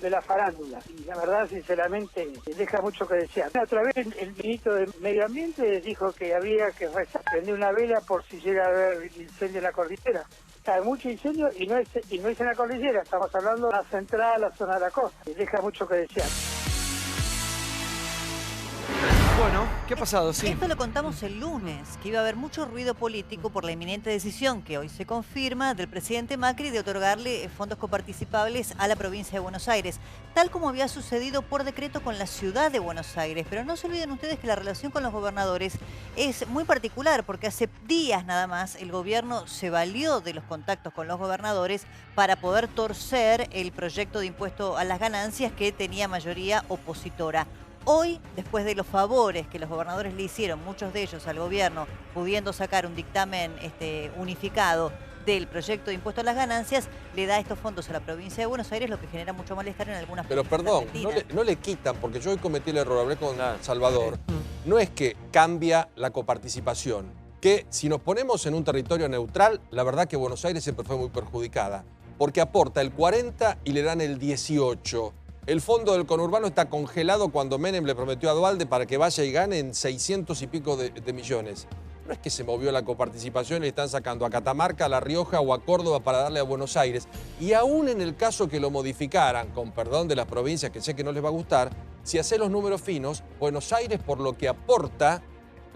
la farándula. Y la verdad, sinceramente, deja mucho que desear. Otra vez el ministro de Medio Ambiente dijo que había que prender una vela por si llega a haber incendio en la cordillera. Hay mucho incendio y no es en la cordillera, estamos hablando de la central, la zona de la costa. Deja mucho que desear. Bueno, ¿qué ha pasado? Sí. Esto lo contamos el lunes, que iba a haber mucho ruido político por la inminente decisión que hoy se confirma del presidente Macri de otorgarle fondos coparticipables a la provincia de Buenos Aires, tal como había sucedido por decreto con la ciudad de Buenos Aires. Pero no se olviden ustedes que la relación con los gobernadores es muy particular, porque hace días nada más el gobierno se valió de los contactos con los gobernadores para poder torcer el proyecto de impuesto a las ganancias que tenía mayoría opositora. Hoy, después de los favores que los gobernadores le hicieron, muchos de ellos al gobierno, pudiendo sacar un dictamen unificado del proyecto de impuesto a las ganancias, le da estos fondos a la provincia de Buenos Aires, lo que genera mucho malestar en algunas Pero provincias perdón, argentinas. no le quitan, porque yo hoy cometí el error, hablé con Salvador, no es que cambia la coparticipación, que si nos ponemos en un territorio neutral, la verdad que Buenos Aires siempre fue muy perjudicada, porque aporta el 40 y le dan el 18. El fondo del conurbano está congelado cuando Menem le prometió a Duhalde para que vaya y gane en 600 y pico de millones. No es que se movió la coparticipación y le están sacando a Catamarca, a La Rioja o a Córdoba para darle a Buenos Aires. Y aún en el caso que lo modificaran, con perdón de las provincias que sé que no les va a gustar, si hace los números finos, Buenos Aires por lo que aporta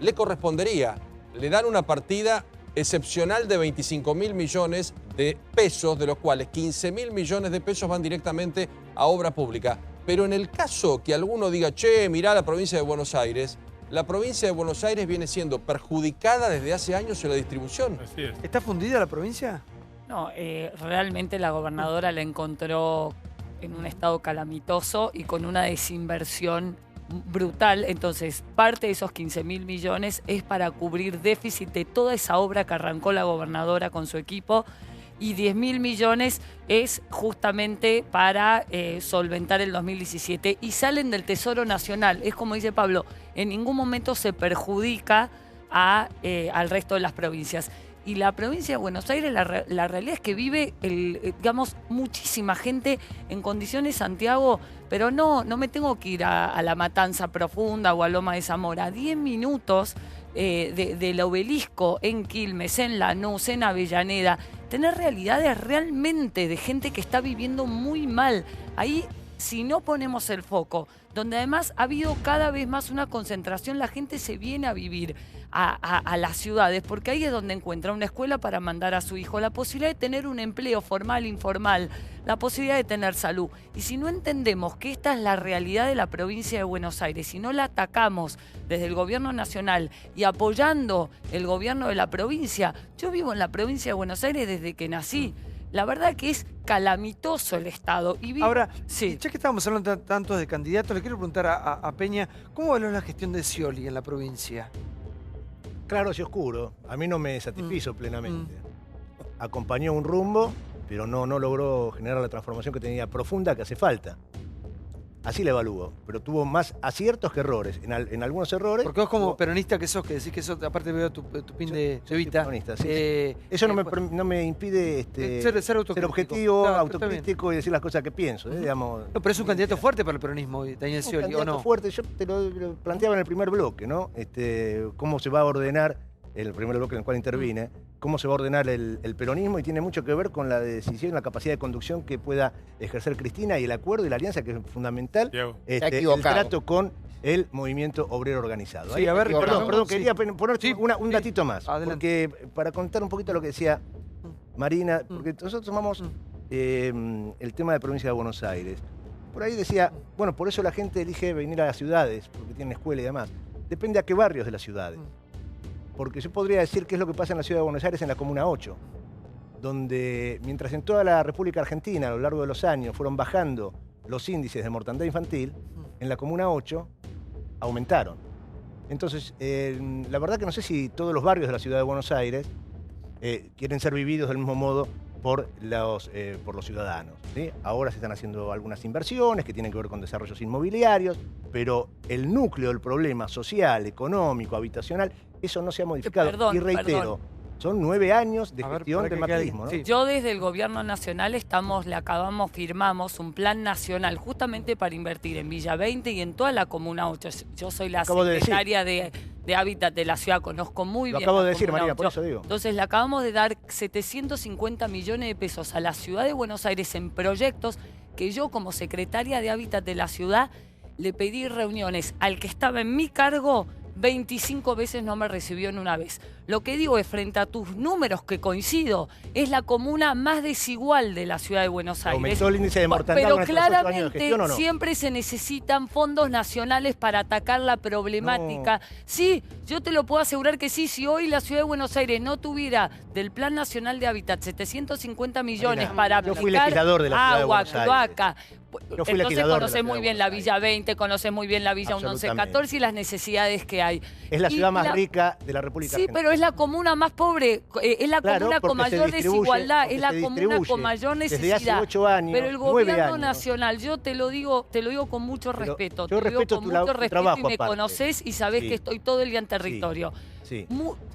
le correspondería. Le dan una partida excepcional de 25.000 millones de pesos, de los cuales 15.000 millones de pesos van directamente a obra pública. Pero en el caso que alguno diga, che, mirá la provincia de Buenos Aires, la provincia de Buenos Aires viene siendo perjudicada desde hace años en la distribución. Así es. ¿Está fundida la provincia? No, realmente la gobernadora la encontró en un estado calamitoso y con una desinversión brutal. Entonces, parte de esos 15.000 millones es para cubrir déficit de toda esa obra que arrancó la gobernadora con su equipo, y 10.000 millones es justamente para solventar el 2017 y salen del Tesoro Nacional. Es como dice Pablo, en ningún momento se perjudica al resto de las provincias. Y la provincia de Buenos Aires, la realidad es que vive, digamos, muchísima gente en condiciones, Santiago, pero no me tengo que ir a La Matanza Profunda o a Loma de Zamora. 10 minutos del Obelisco en Quilmes, en Lanús, en Avellaneda. Tener realidades realmente de gente que está viviendo muy mal. Ahí, si no ponemos el foco, donde además ha habido cada vez más una concentración, la gente se viene a vivir a las ciudades, porque ahí es donde encuentra una escuela para mandar a su hijo, la posibilidad de tener un empleo formal, informal, la posibilidad de tener salud. Y si no entendemos que esta es la realidad de la provincia de Buenos Aires, si no la atacamos desde el gobierno nacional y apoyando el gobierno de la provincia, yo vivo en la provincia de Buenos Aires desde que nací. La verdad que es calamitoso el Estado. Ahora, sí, ya que estábamos hablando tanto de candidatos, le quiero preguntar a Peña, ¿cómo valora la gestión de Scioli en la provincia? Claro y oscuro. A mí no me satisfizo plenamente. Acompañó un rumbo, pero no logró generar la transformación que tenía profunda que hace falta. Así le evalúo, pero tuvo más aciertos que errores. En algunos errores... Porque vos como peronista que sos, que decís que sos, aparte veo tu pin de Evita. Sí. Eso no me impide ser objetivo, autocrítico y decir las cosas que pienso. Digamos, no, pero es un candidato fuerte para el peronismo, Daniel Scioli, ¿o no? Fuerte, yo te lo planteaba en el primer bloque, ¿no? Cómo se va a ordenar, el primer bloque en el cual intervine, cómo se va a ordenar el peronismo, y tiene mucho que ver con la decisión, la capacidad de conducción que pueda ejercer Cristina y el acuerdo y la alianza, que es fundamental, el trato con el movimiento obrero organizado. Sí, a ver, perdón, quería poner un datito más, porque para contar un poquito lo que decía Marina, porque nosotros tomamos el tema de provincia de Buenos Aires. Por ahí decía, bueno, por eso la gente elige venir a las ciudades, porque tienen escuela y demás. Depende a qué barrios de las ciudades. Porque yo podría decir qué es lo que pasa en la ciudad de Buenos Aires en la Comuna 8, donde mientras en toda la República Argentina a lo largo de los años fueron bajando los índices de mortandad infantil, en la Comuna 8 aumentaron. Entonces, la verdad que no sé si todos los barrios de la ciudad de Buenos Aires quieren ser vividos del mismo modo por los ciudadanos, ¿sí? Ahora se están haciendo algunas inversiones que tienen que ver con desarrollos inmobiliarios, pero el núcleo del problema social, económico, habitacional, eso no se ha modificado. Y reitero, son 9 años de gestión del macrismo, ¿no? Sí. Yo desde el gobierno nacional firmamos un plan nacional justamente para invertir en Villa 20 y en toda la Comuna 8. Yo soy la secretaria de Hábitat de la ciudad, conozco muy bien. Lo acabo de decir, María, por eso digo. Entonces le acabamos de dar 750 millones de pesos a la ciudad de Buenos Aires en proyectos que yo como secretaria de Hábitat de la ciudad le pedí reuniones al que estaba en mi cargo. 25 veces no me recibió en una vez. Lo que digo es, frente a tus números, que coincido, es la comuna más desigual de la ciudad de Buenos Aires. Aumentó el índice de mortandad. Pero claramente gestión, ¿o no? Siempre se necesitan fondos nacionales para atacar la problemática. No. Sí, yo te lo puedo asegurar que sí. Si hoy la ciudad de Buenos Aires no tuviera del Plan Nacional de Hábitat 750 millones para aplicar yo fui legislador de la ciudad agua, de Buenos cloaca. Entonces conoces muy bien la Villa 20, conoces muy bien la Villa 1114 y las necesidades que hay. Es la ciudad más rica de la República Argentina. Sí, pero es la comuna más pobre, es la comuna con mayor desigualdad, es la comuna con mayor necesidad. Desde hace 8 años, pero el gobierno nacional, yo te lo digo con mucho respeto. Te lo digo con mucho respeto y me conocés y sabés que estoy todo el día en territorio. Sí.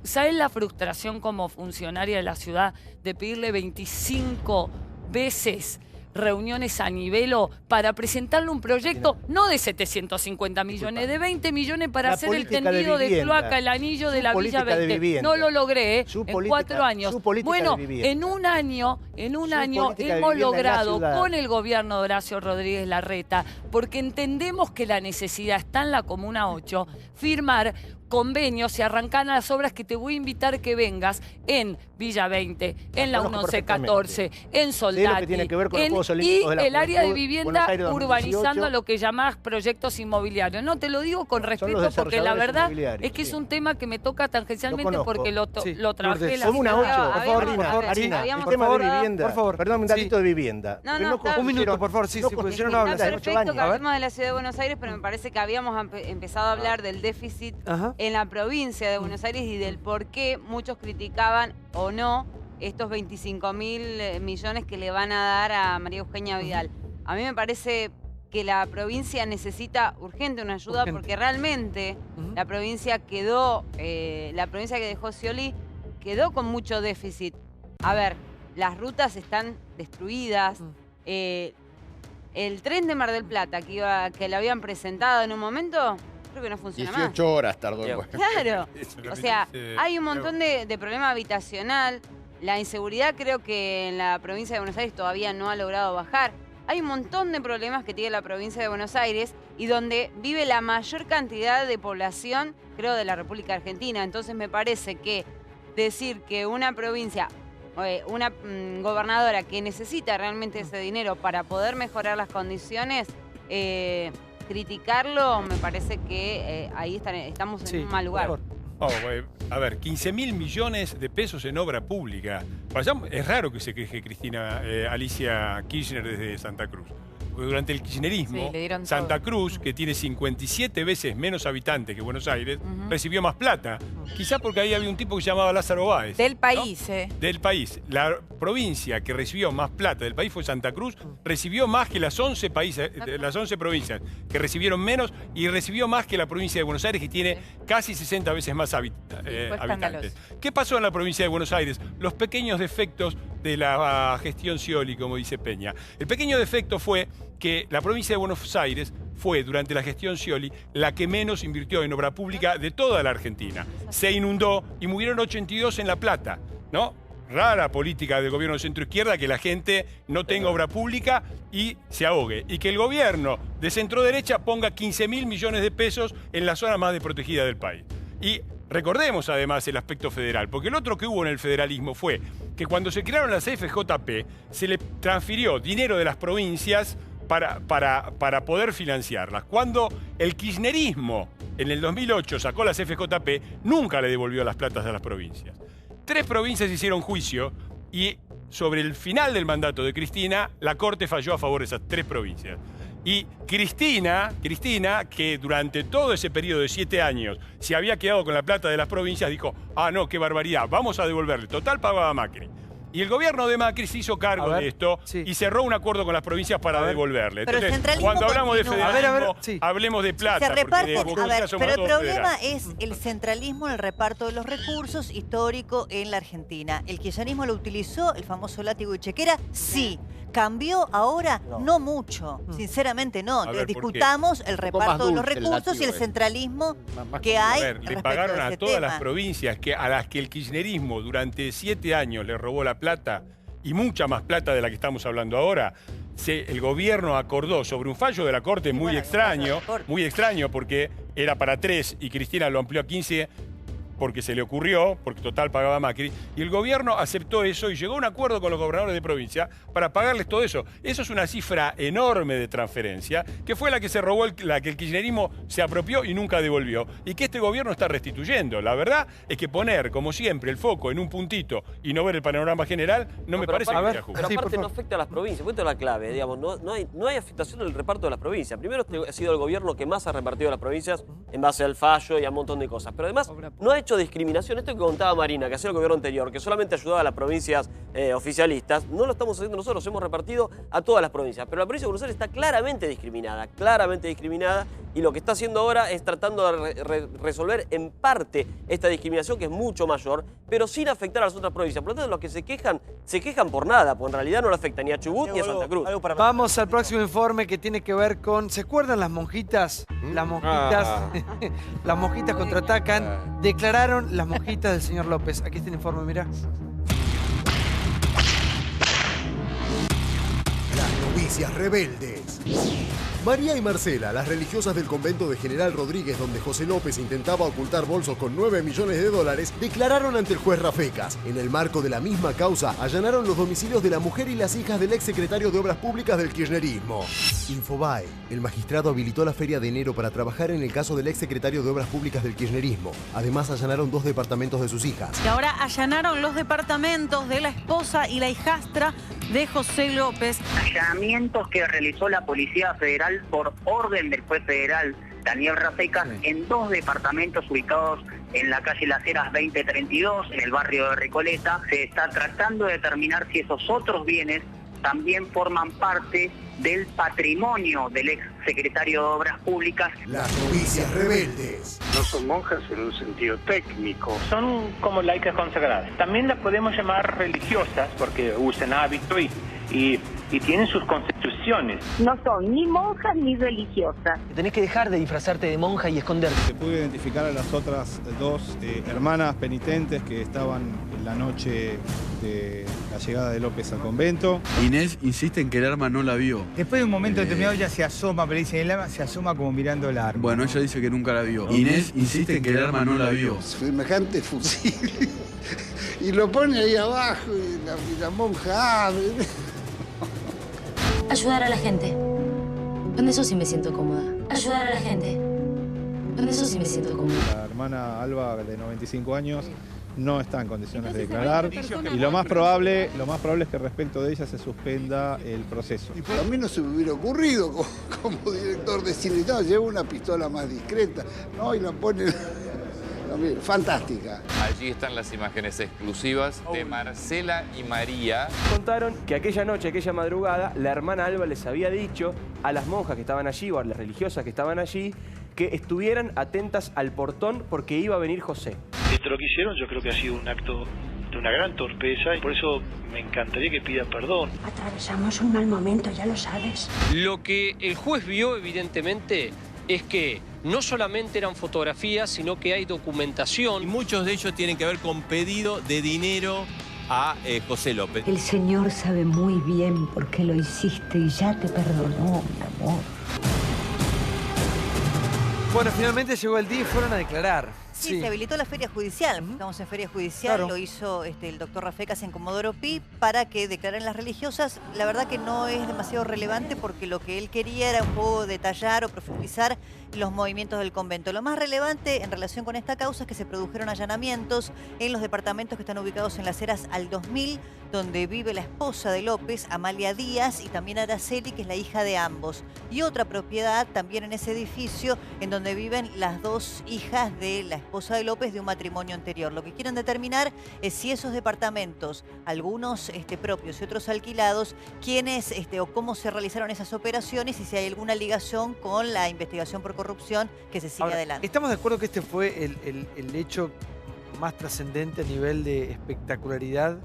¿Sabés la frustración como funcionaria de la ciudad de pedirle 25 veces reuniones a nivelo para presentarle un proyecto no de 750 millones, de 20 millones para hacer el tendido de cloaca, el anillo de la Villa 20. No lo logré, en 4 años. Bueno, en un año hemos logrado con el gobierno de Horacio Rodríguez Larreta, porque entendemos que la necesidad está en la Comuna 8, firmar convenios y arrancar las obras que te voy a invitar que vengas en Villa 20, en la 1114, en Soldati, y el área de vivienda urbanizando lo que llamás proyectos inmobiliarios. No, te lo digo con respeto porque la verdad es que es un tema que me toca tangencialmente porque lo trabajé en la Comuna 8, por favor, Arina, el tema de vivienda. Por favor, perdón, un datito de vivienda. Un minuto, por favor, porque no hablas. Está perfecto que hablemos de la Ciudad de Buenos Aires, pero me parece que habíamos empezado a hablar del déficit en la provincia de Buenos Aires y del por qué muchos criticaban o no estos 25.000 millones que le van a dar a María Eugenia Vidal. A mí me parece que la provincia necesita urgente una ayuda porque realmente la provincia quedó, la provincia que dejó Scioli quedó con mucho déficit. A ver, las rutas están destruidas. El tren de Mar del Plata que le habían presentado en un momento, creo que no funciona 18 horas tardó. Claro, o sea, hay un montón de problema habitacional. La inseguridad creo que en la provincia de Buenos Aires todavía no ha logrado bajar. Hay un montón de problemas que tiene la provincia de Buenos Aires y donde vive la mayor cantidad de población, creo, de la República Argentina. Entonces me parece que decir que una provincia, una gobernadora que necesita realmente ese dinero para poder mejorar las condiciones, criticarlo, me parece que ahí estamos en un mal lugar. A ver, 15.000 millones de pesos en obra pública. Es raro que se queje Cristina Alicia Kirchner desde Santa Cruz. Porque durante el kirchnerismo, Santa Cruz, que tiene 57 veces menos habitantes que Buenos Aires, recibió más plata. Quizá porque ahí había un tipo que se llamaba Lázaro Báez. Del país, ¿no? Del país. La provincia que recibió más plata del país fue Santa Cruz. Recibió más que las 11 provincias que recibieron menos y recibió más que la provincia de Buenos Aires, que tiene casi 60 veces más habitantes. ¿Qué pasó en la provincia de Buenos Aires? Los pequeños defectos de la gestión Scioli, como dice Peña. El pequeño defecto fue que la provincia de Buenos Aires fue, durante la gestión Scioli, la que menos invirtió en obra pública de toda la Argentina. Se inundó y murieron 82 en La Plata, ¿no? Rara política del gobierno de centro-izquierda que la gente no tenga obra pública y se ahogue. Y que el gobierno de centro-derecha ponga 15.000 millones de pesos en la zona más desprotegida del país. Y recordemos además el aspecto federal, porque el otro que hubo en el federalismo fue que cuando se crearon las FJP, se le transfirió dinero de las provincias para poder financiarlas. Cuando el kirchnerismo en el 2008 sacó las FJP, nunca le devolvió las platas a las provincias. 3 provincias hicieron juicio y sobre el final del mandato de Cristina, la Corte falló a favor de esas 3 provincias. Y Cristina, que durante todo ese periodo de 7 años se había quedado con la plata de las provincias, dijo, ah, no, qué barbaridad, vamos a devolverle. Total, pagaba Macri. Y el gobierno de Macri se hizo cargo de esto y cerró un acuerdo con las provincias para devolverle. Entonces, cuando hablamos de federalismo, hablemos de plata. Se reparten, pero el problema es el centralismo en el reparto de los recursos histórico en la Argentina. ¿El kirchnerismo lo utilizó, el famoso látigo y chequera? Sí. ¿Cambió ahora? No mucho. Sinceramente no. Entonces discutamos el reparto de los recursos y el centralismo que hay. Le pagaron a todas las provincias a las que el kirchnerismo durante 7 años le robó la plata y mucha más plata de la que estamos hablando ahora. El gobierno acordó sobre un fallo de la Corte muy extraño porque era para 3 y Cristina lo amplió a 15 porque se le ocurrió, porque total pagaba Macri, y el gobierno aceptó eso y llegó a un acuerdo con los gobernadores de provincia para pagarles todo eso. Eso es una cifra enorme de transferencia, que fue la que se robó, la que el kirchnerismo se apropió y nunca devolvió, y que este gobierno está restituyendo. La verdad es que poner, como siempre, el foco en un puntito y no ver el panorama general, no me parece que sea justo. Pero aparte no afecta a las provincias, cuento la clave, digamos, no hay afectación en el reparto de las provincias. Primero, este ha sido el gobierno que más ha repartido a las provincias en base al fallo y a un montón de cosas, pero además no ha hecho hecho de discriminación, esto que contaba Marina, que hacía el gobierno anterior, que solamente ayudaba a las provincias oficialistas, no lo estamos haciendo nosotros, hemos repartido a todas las provincias. Pero la provincia de Buenos Aires está claramente discriminada, y lo que está haciendo ahora es tratando de resolver en parte esta discriminación, que es mucho mayor, pero sin afectar a las otras provincias. Por lo tanto, los que se quejan por nada, porque en realidad no le afecta ni a Chubut ni a Santa Cruz. Vamos al próximo informe que tiene que ver con... ¿Se acuerdan las monjitas? Las monjitas contraatacan. Declararon las monjitas del señor López. Aquí está el informe, mirá. Las novicias rebeldes. María y Marcela, las religiosas del convento de General Rodríguez, donde José López intentaba ocultar bolsos con 9 millones de dólares, declararon ante el juez Rafecas. En el marco de la misma causa, allanaron los domicilios de la mujer y las hijas del exsecretario de Obras Públicas del kirchnerismo. Infobae. El magistrado habilitó la feria de enero para trabajar en el caso del exsecretario de Obras Públicas del kirchnerismo. Además, allanaron 2 departamentos de sus hijas. Y ahora allanaron los departamentos de la esposa y la hijastra de José López. Allanamientos que realizó la Policía Federal por orden del juez federal Daniel Rafecas en 2 departamentos ubicados en la calle Las Heras 2032, en el barrio de Recoleta. Se está tratando de determinar si esos otros bienes también forman parte del patrimonio del ex secretario de Obras Públicas. Las novicias rebeldes. No son monjas en un sentido técnico, son como laicas consagradas. También las podemos llamar religiosas porque usan hábito y tienen sus constituciones. No son ni monjas ni religiosas. Tenés que dejar de disfrazarte de monja y esconderte. Se pudo identificar a las otras 2 hermanas penitentes que estaban en la noche de la llegada de López al convento. Inés insiste en que el arma no la vio. Después de un momento determinado ella se asoma, pero dice el arma se asoma como mirando el arma. Bueno, ella dice que nunca la vio. Inés insiste en que el arma no la vio. Semejante fusil. Y lo pone ahí abajo y la monja abre. Ayudar a la gente. Con eso sí me siento cómoda. Ayudar a la gente. Con eso sí me siento cómoda. La hermana Alba, de 95 años, no está en condiciones de declarar. Y lo más probable es que respecto de ella se suspenda el proceso. Y a mí no se me hubiera ocurrido como director de cine. No, llevo una pistola más discreta. No, y la pone... Fantástica. Allí están las imágenes exclusivas de Marcela y María. Contaron que aquella noche, aquella madrugada, la hermana Alba les había dicho a las monjas que estaban allí, o a las religiosas que estaban allí, que estuvieran atentas al portón porque iba a venir José. Lo que hicieron yo creo que ha sido un acto de una gran torpeza y por eso me encantaría que pidan perdón. Atravesamos un mal momento, ya lo sabes. Lo que el juez vio, evidentemente, es que no solamente eran fotografías, sino que hay documentación. Y muchos de ellos tienen que ver con pedido de dinero a José López. El Señor sabe muy bien por qué lo hiciste y ya te perdonó, mi amor. Bueno, finalmente llegó el día y fueron a declarar. Sí, se habilitó la feria judicial. Estamos en feria judicial, claro. Lo hizo el doctor Rafecas en Comodoro Pi para que declaren las religiosas. La verdad que no es demasiado relevante porque lo que él quería era un poco detallar o profundizar los movimientos del convento. Lo más relevante en relación con esta causa es que se produjeron allanamientos en los departamentos que están ubicados en Las Heras al 2000, donde vive la esposa de López, Amalia Díaz, y también Araceli, que es la hija de ambos. Y otra propiedad también en ese edificio, en donde viven las 2 hijas de la esposa de López de un matrimonio anterior. Lo que quieren determinar es si esos departamentos, algunos propios y otros alquilados, quiénes o cómo se realizaron esas operaciones y si hay alguna ligación con la investigación por corrupción que se sigue adelante. ¿Estamos de acuerdo que este fue el hecho más trascendente a nivel de espectacularidad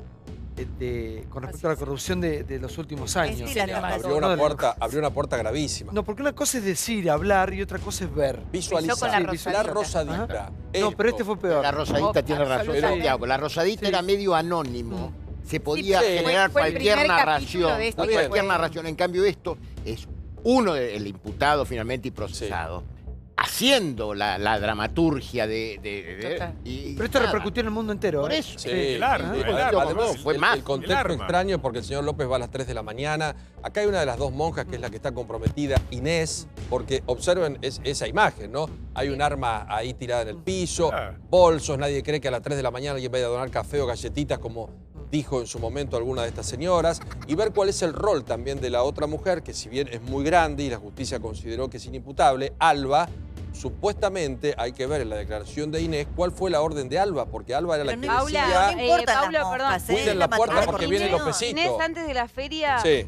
con respecto a la corrupción de los últimos años? Abrió una puerta gravísima. No, porque una cosa es decir, hablar y otra cosa es ver. Visualizar. La Rosadita. No, pero este fue peor. La Rosadita tiene razón, Santiago. La Rosadita era medio anónimo. Se podía generar cualquier narración. Cualquier narración. En cambio, esto es el imputado finalmente y procesado. Haciendo la dramaturgia pero esto repercutió en el mundo entero. Por eso. Sí, claro. Además, fue más. El contexto extraño porque el señor López va a las 3 de la mañana. Acá hay una de las 2 monjas que es la que está comprometida, Inés, porque observen esa imagen, ¿no? Hay un arma ahí tirada en el piso, bolsos, nadie cree que a las 3 de la mañana alguien vaya a donar café o galletitas como dijo en su momento alguna de estas señoras, y ver cuál es el rol también de la otra mujer, que si bien es muy grande y la justicia consideró que es inimputable, Alba, supuestamente hay que ver en la declaración de Inés cuál fue la orden de Alba, porque Alba era la que decía, Paula, cuiden la puerta porque vienen los pesitos. Inés, antes de la feria, Sí.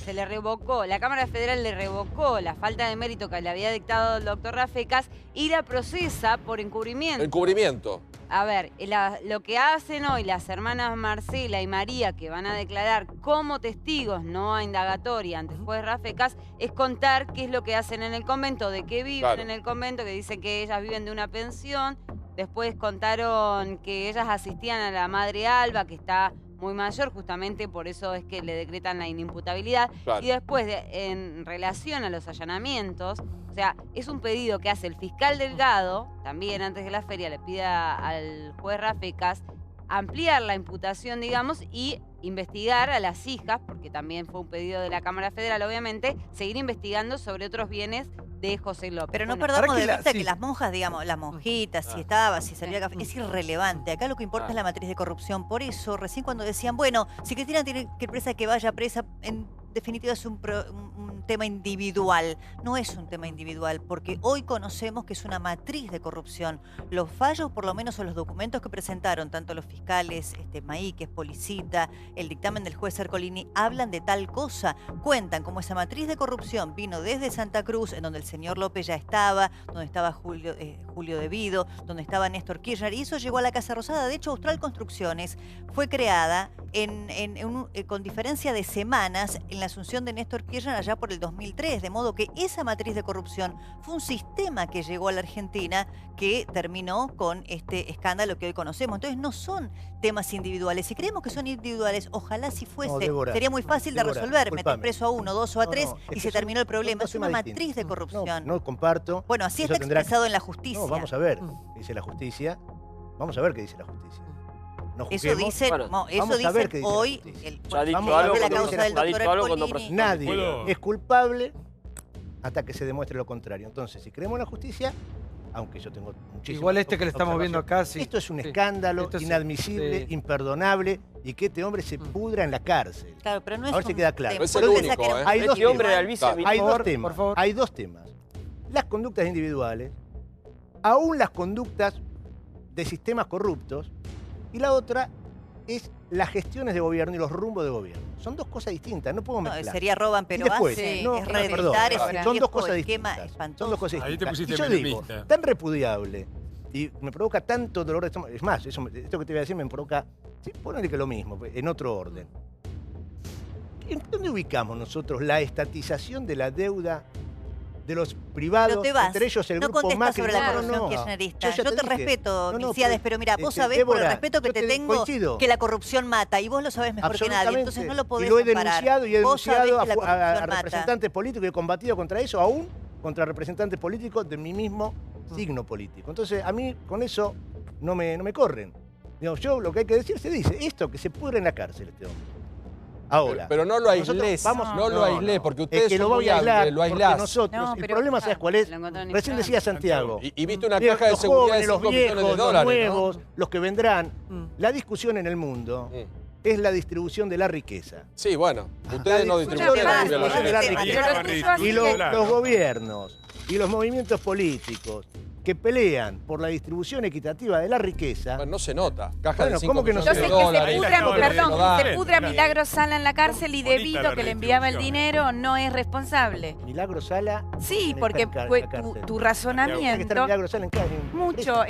se le revocó, la Cámara Federal le revocó la falta de mérito que le había dictado el doctor Rafecas y la procesa por encubrimiento. Encubrimiento. A ver, lo que hacen hoy las hermanas Marcela y María, que van a declarar como testigos, no a indagatoria, ante el juez Rafecas, es contar qué es lo que hacen en el convento, de qué viven Claro. en el convento, que dicen que ellas viven de una pensión. Después contaron que ellas asistían a la madre Alba, que está muy mayor, justamente por eso es que le decretan la inimputabilidad. Claro. Y después, en relación a los allanamientos, o sea, es un pedido que hace el fiscal Delgado, también antes de la feria, le pide al juez Rafecas ampliar la imputación, digamos, y investigar a las hijas, porque también fue un pedido de la Cámara Federal, obviamente, seguir investigando sobre otros bienes de José López. Pero no Bueno, perdamos de vista que las monjas, digamos, las monjitas, si estaba, si salía café, Mm. es irrelevante. Acá lo que importa es la matriz de corrupción. Por eso, recién cuando decían, bueno, si Cristina tiene que ir presa, que vaya presa, en definitiva es un tema individual. No es un tema individual, porque hoy conocemos que es una matriz de corrupción. Los fallos, por lo menos, o los documentos que presentaron tanto los fiscales, Maíquez, Policita, el dictamen del juez Ercolini, hablan de tal cosa. Cuentan como esa matriz de corrupción vino desde Santa Cruz, en donde el señor López ya estaba, donde estaba Julio De Vido, donde estaba Néstor Kirchner, y eso llegó a la Casa Rosada. De hecho, Austral Construcciones fue creada con diferencia de semanas en la asunción de Néstor Kirchner allá por el 2003, de modo que esa matriz de corrupción fue un sistema que llegó a la Argentina que terminó con este escándalo que hoy conocemos. Entonces no son temas individuales. Si creemos que son individuales, ojalá si fuese, No, Débora, sería muy fácil de Débora, resolver. disculpame. Meter preso a uno, dos o a No, tres no, es y que se son terminó el problema. dos Es una temas matriz distintos. de corrupción. No comparto. Bueno, así Eso está tendrá expresado que- en la justicia. No, vamos a ver qué dice la justicia. Vamos a ver qué dice la justicia. No Eso juzguemos. dicen, no, eso vamos a ver dicen qué dice la hoy justicia. el Ya ha dicho vamos algo de la cuando causa dice- del ha doctor dicho algo cuando Ercolini. Nadie ¿Puedo? es culpable hasta que se demuestre lo contrario. Entonces, si creemos en la justicia, aunque yo tengo muchísimo. Igual que le estamos viendo acá, sí. Esto es un Sí. escándalo Esto es- inadmisible, sí. imperdonable, y que este hombre se pudra en la cárcel. Claro, pero no es A ver si un queda claro. tema. Es el Porque único, esa que- Hay dos Este hombre temas. era el viceministro. Hay Por dos favor, temas. por favor. Hay dos temas. Las conductas individuales, aún las conductas de sistemas corruptos, y la otra es las gestiones de gobierno y los rumbos de gobierno. Son dos cosas distintas, no puedo No, mezclar. sería roban pero Y después, hacen, no, es perdón, reventar ese son dos viejo cosas esquema distintas. espantoso. Son dos cosas Ahí te distintas. pusiste Y yo digo, menemista. tan repudiable y me provoca tanto dolor de estómago. Es más, esto que te voy a decir me provoca, sí, ponele que lo mismo, en otro orden. ¿En dónde ubicamos nosotros la estatización de la deuda de los privados, Pero te vas. entre ellos el No grupo contestas Macri? sobre la No, corrupción no. kirchnerista. ya Yo te dije. respeto, No, no, Milciades, pero mira, vos sabés Débora, por el respeto que yo te tengo coincido. que la corrupción mata y vos lo sabés mejor que nadie, entonces no lo podés Y lo he separar. denunciado y he Vos sabés denunciado que la a corrupción mata. representantes políticos y he combatido contra eso, aún contra representantes políticos de mi mismo signo político. Entonces, a mí con eso no me corren. Digo, yo lo que hay que decir se dice, esto que se pudre en la cárcel este hombre. Ahora. Pero no lo nosotros aislés, vamos- no lo aislés, porque ustedes es que lo son voy muy a aislar, hábiles, lo porque aislás. nosotros, No, el pero problema, ¿sabes cuál es? lo encontraron Recién en decía Instagram. Santiago. Y viste una Digo, caja de los seguridad jóvenes, de los 5 millones viejos, de dólares, los nuevos, ¿no? los que vendrán. La discusión en el mundo es la distribución de la riqueza. Sí, bueno, ustedes no distribuyen de la la riqueza. de la Ahí riqueza. está redistribuido, Y los claro. gobiernos y los movimientos políticos que pelean por la distribución equitativa de la riqueza. Bueno, no se nota. Caja Bueno, de 5 ¿cómo que no millones se de nota? Yo sé que dólares. se pudra, no, perdón, no da. se pudra Milagro Sala en la cárcel y Bonita Devito, la que le enviaba el redistribución. dinero, no es responsable. Milagro Sala. Sí, está porque en la fue cárcel. tu Tiene que estar razonamiento Milagro Sala en mucho,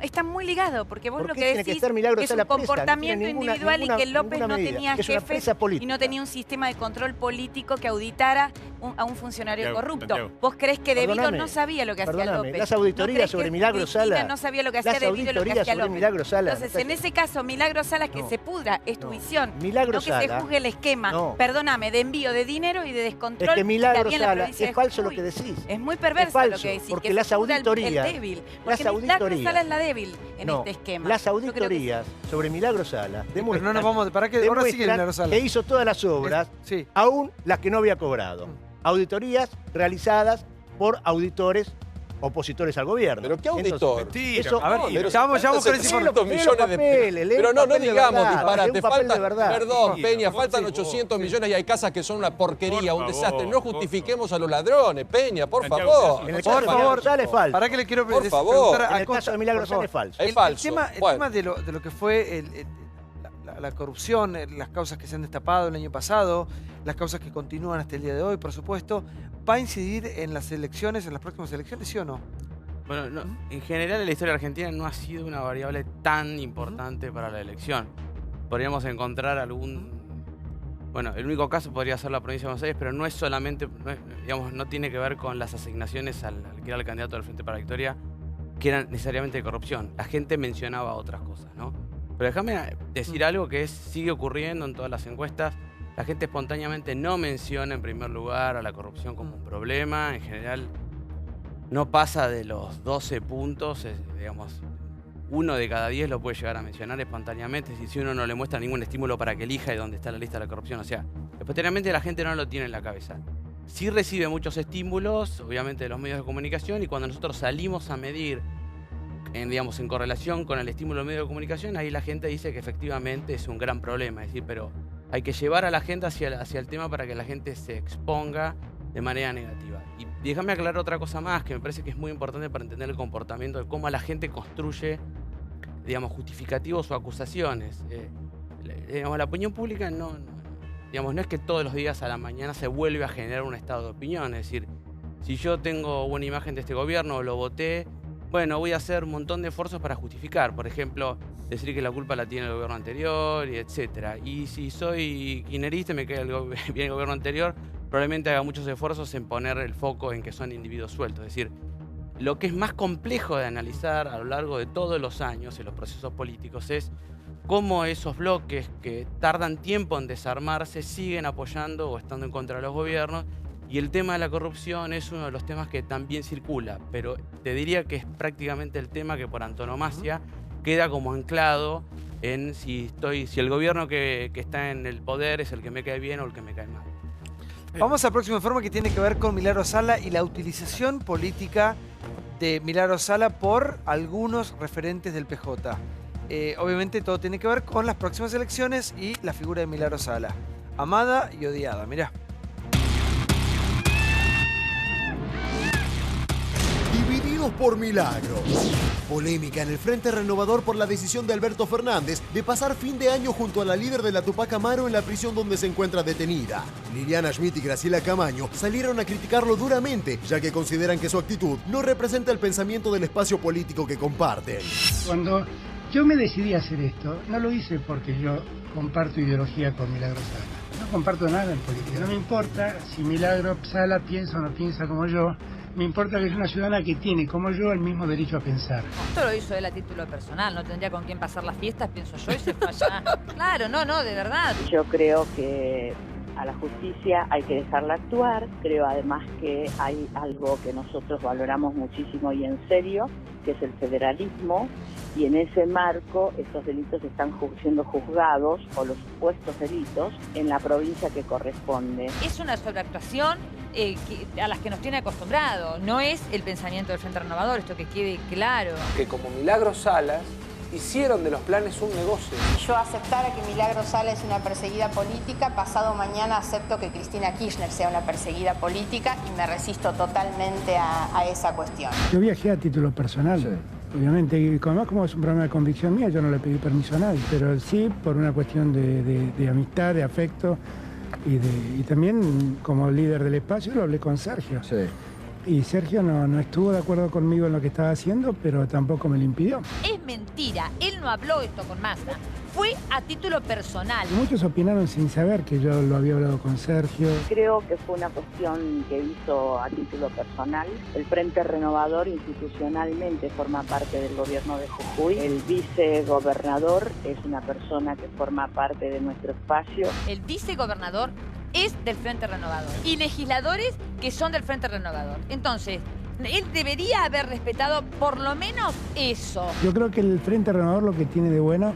está muy ligado, porque vos ¿Por lo qué que tiene que decís estar Milagro es Sala un presa? No tiene comportamiento ninguna- individual y que López ninguna no medida. tenía Es una jefes presa política. y no tenía un sistema de control político que auditara a un funcionario Santiago, corrupto. Santiago. ¿Vos crees que Devito Perdóname, no sabía lo que hacía perdóname, López? las ¿No auditorías crees sobre que Milagro Cristina Sala- no sabía lo que hacía las Devito y lo que auditorías hacía sobre López? Milagro Sala, Entonces, no en ese caso, Milagro Sala que No. se pudra, es tu visión. Milagro no que se Sala- juzgue el esquema, No. perdóname, de envío de dinero y de descontrol. Es que Milagro había en la Sala, provincia es de falso lo Jujuy. que decís. Es muy Es perverso falso, lo que decís. porque que las se pudra auditorías- el débil. las Porque Milagro auditorías- Sala es la débil en No, este esquema. las Yo creo que auditorías sobre Milagro Sala demuestran, no nos vamos- ¿para qué? Ahora sigue Milagro Sala. que hizo todas las obras, Sí. aún las que no había cobrado. Auditorías realizadas por auditores opositores al gobierno. ¿Pero qué auditor? Entonces, eso, A ver, pero ya vamos con ese 700 millones de papeles, Pero no papel de digamos verdad, disparate. lee un papel de Falta, verdad. perdón, Sí, Peña, por faltan favor. 800 millones y hay casas que son una porquería, Por un favor, desastre. No por justifiquemos a los ladrones, Peña, por Santiago, favor. En el Por caso de favor, Milagro Sala es falso. ¿Para qué le quiero Por favor. preguntar a En el Costa, caso de Milagro por Sala favor? es falso. Es falso. El Bueno. tema de lo que fue la corrupción, las causas que se han destapado el año pasado, las causas que continúan hasta el día de hoy, por supuesto, ¿va a incidir en las elecciones, en las próximas elecciones, sí o no? Bueno, en general en la historia argentina no ha sido una variable tan importante para la elección. Podríamos encontrar bueno, el único caso podría ser la provincia de Buenos Aires, pero no es solamente, no tiene que ver con las asignaciones al que era el candidato del Frente para la Victoria, que eran necesariamente de corrupción. La gente mencionaba otras cosas, ¿no? Pero déjame decir algo que sigue ocurriendo en todas las encuestas. La gente espontáneamente no menciona en primer lugar a la corrupción como un problema. En general no pasa de los 12 puntos, digamos, 1 de cada 10 lo puede llegar a mencionar espontáneamente, si uno no le muestra ningún estímulo para que elija de dónde está la lista de la corrupción. O sea, espontáneamente la gente no lo tiene en la cabeza. Sí recibe muchos estímulos, obviamente, de los medios de comunicación, y cuando nosotros salimos a medir, en correlación con el estímulo del medio de comunicación, ahí la gente dice que efectivamente es un gran problema. Es decir, pero hay que llevar a la gente hacia el tema para que la gente se exponga de manera negativa. Y déjame aclarar otra cosa más que me parece que es muy importante para entender el comportamiento de cómo la gente construye, justificativos o acusaciones. La opinión pública no es que todos los días a la mañana se vuelve a generar un estado de opinión. Es decir, si yo tengo buena imagen de este gobierno, lo voté, bueno, voy a hacer un montón de esfuerzos para justificar. Por ejemplo, decir que la culpa la tiene el gobierno anterior, y etcétera. Y si soy kirchnerista y me cae bien el gobierno anterior, probablemente haga muchos esfuerzos en poner el foco en que son individuos sueltos. Es decir, lo que es más complejo de analizar a lo largo de todos los años en los procesos políticos es cómo esos bloques que tardan tiempo en desarmarse siguen apoyando o estando en contra de los gobiernos. Y el tema de la corrupción es uno de los temas que también circula, pero te diría que es prácticamente el tema que por antonomasia queda como anclado en si el gobierno que está en el poder es el que me cae bien o el que me cae mal. Vamos al próximo informe que tiene que ver con Milagro Sala y la utilización política de Milagro Sala por algunos referentes del PJ. Obviamente todo tiene que ver con las próximas elecciones y la figura de Milagro Sala. Amada y odiada, mirá. Divididos por Milagro. Polémica en el Frente Renovador por la decisión de Alberto Fernández de pasar fin de año junto a la líder de la Tupac Amaru en la prisión donde se encuentra detenida. Liliana Schmidt y Graciela Camaño salieron a criticarlo duramente, ya que consideran que su actitud no representa el pensamiento del espacio político que comparten. Cuando yo me decidí a hacer esto, no lo hice porque yo comparto ideología con Milagro Sala. No comparto nada en política. No me importa si Milagro Sala piensa o no piensa como yo. Me importa que es una ciudadana que tiene, como yo, el mismo derecho a pensar. Esto lo hizo él a título personal, no tendría con quién pasar las fiestas, pienso yo, y se fue allá. Claro, no, de verdad. Yo creo que a la justicia hay que dejarla actuar. Creo además que hay algo que nosotros valoramos muchísimo y en serio, que es el federalismo, y en ese marco estos delitos están siendo juzgados, o los supuestos delitos, en la provincia que corresponde. Es una sobreactuación a las que nos tiene acostumbrados, no es el pensamiento del Frente Renovador, esto que quede claro. Que como Milagro Salas hicieron de los planes un negocio. Si yo aceptara que Milagro Sala es una perseguida política, pasado mañana acepto que Cristina Kirchner sea una perseguida política y me resisto totalmente a esa cuestión. Yo viajé a título personal. Sí. Obviamente, y además como es un problema de convicción mía, yo no le pedí permiso a nadie, pero sí por una cuestión de amistad, de afecto y también como líder del espacio lo hablé con Sergio. Sí. Y Sergio no estuvo de acuerdo conmigo en lo que estaba haciendo, pero tampoco me lo impidió. Es mentira, él no habló esto con Massa, fue a título personal. Y muchos opinaron sin saber que yo lo había hablado con Sergio. Creo que fue una cuestión que hizo a título personal. El Frente Renovador institucionalmente forma parte del gobierno de Jujuy. El vicegobernador es una persona que forma parte de nuestro espacio. El vicegobernador es del Frente Renovador y legisladores que son del Frente Renovador. Entonces, él debería haber respetado por lo menos eso. Yo creo que el Frente Renovador lo que tiene de bueno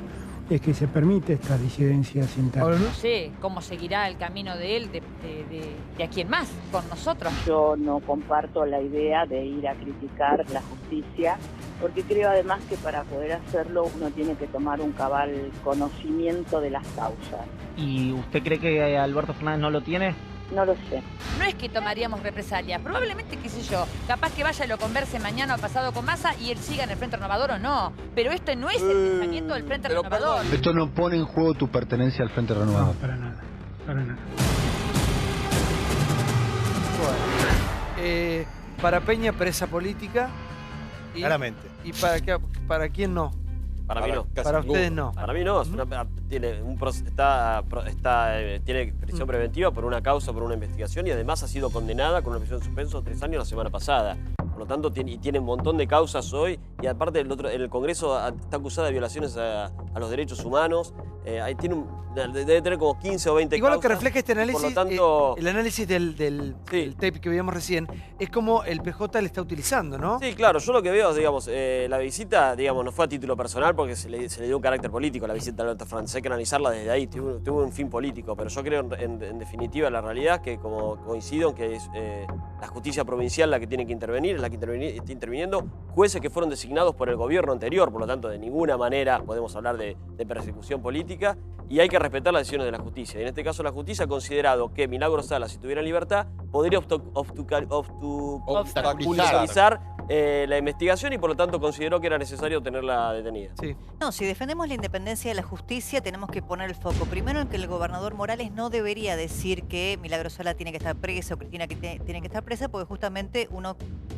es que se permite estas disidencias internas. No sé cómo seguirá el camino de él, de a quién más, con nosotros. Yo no comparto la idea de ir a criticar la justicia, porque creo además que para poder hacerlo uno tiene que tomar un cabal conocimiento de las causas. ¿Y usted cree que Alberto Fernández no lo tiene? No lo sé. No es que tomaríamos represalias, probablemente, qué sé yo, capaz que vaya y lo converse mañana o pasado con Massa y él siga en el Frente Renovador o no. Pero esto no es el pensamiento del Frente Renovador. Esto no pone en juego tu pertenencia al Frente Renovador. No, para nada, para nada. Bueno, para Peña, presa política. Y, claramente. ¿Y para quién no? Para mí no. Para ustedes no. Para mí no. Tiene tiene prisión preventiva por una causa, por una investigación y además ha sido condenada con una prisión de suspenso 3 años la semana pasada. Por lo tanto, tiene un montón de causas hoy y aparte en el Congreso está acusada de violaciones a los derechos humanos. Debe tener como 15 o 20 Igual causas. lo que refleja este análisis, por lo tanto, el análisis del tape que veíamos recién, es como el PJ le está utilizando, ¿no? Sí, claro. Yo lo que veo, digamos, la visita, digamos, no fue a título personal porque se le dio un carácter político a la visita de Alberto Fernández. Hay que analizarla desde ahí, tuvo un fin político. Pero yo creo, en definitiva, la realidad es que, como coincido, en que es la justicia provincial la que tiene que intervenir, es la que está interviniendo, jueces que fueron designados por el gobierno anterior, por lo tanto, de ninguna manera podemos hablar de persecución política, y hay que respetar las decisiones de la justicia. Y en este caso, la justicia ha considerado que Milagros Sala, si tuviera libertad, podría obstaculizar la investigación y por lo tanto consideró que era necesario tenerla detenida. Sí. No, si defendemos la independencia de la justicia tenemos que poner el foco primero en que el gobernador Morales no debería decir que Milagros Sala tiene que estar presa o Cristina que tiene que estar presa, porque justamente uno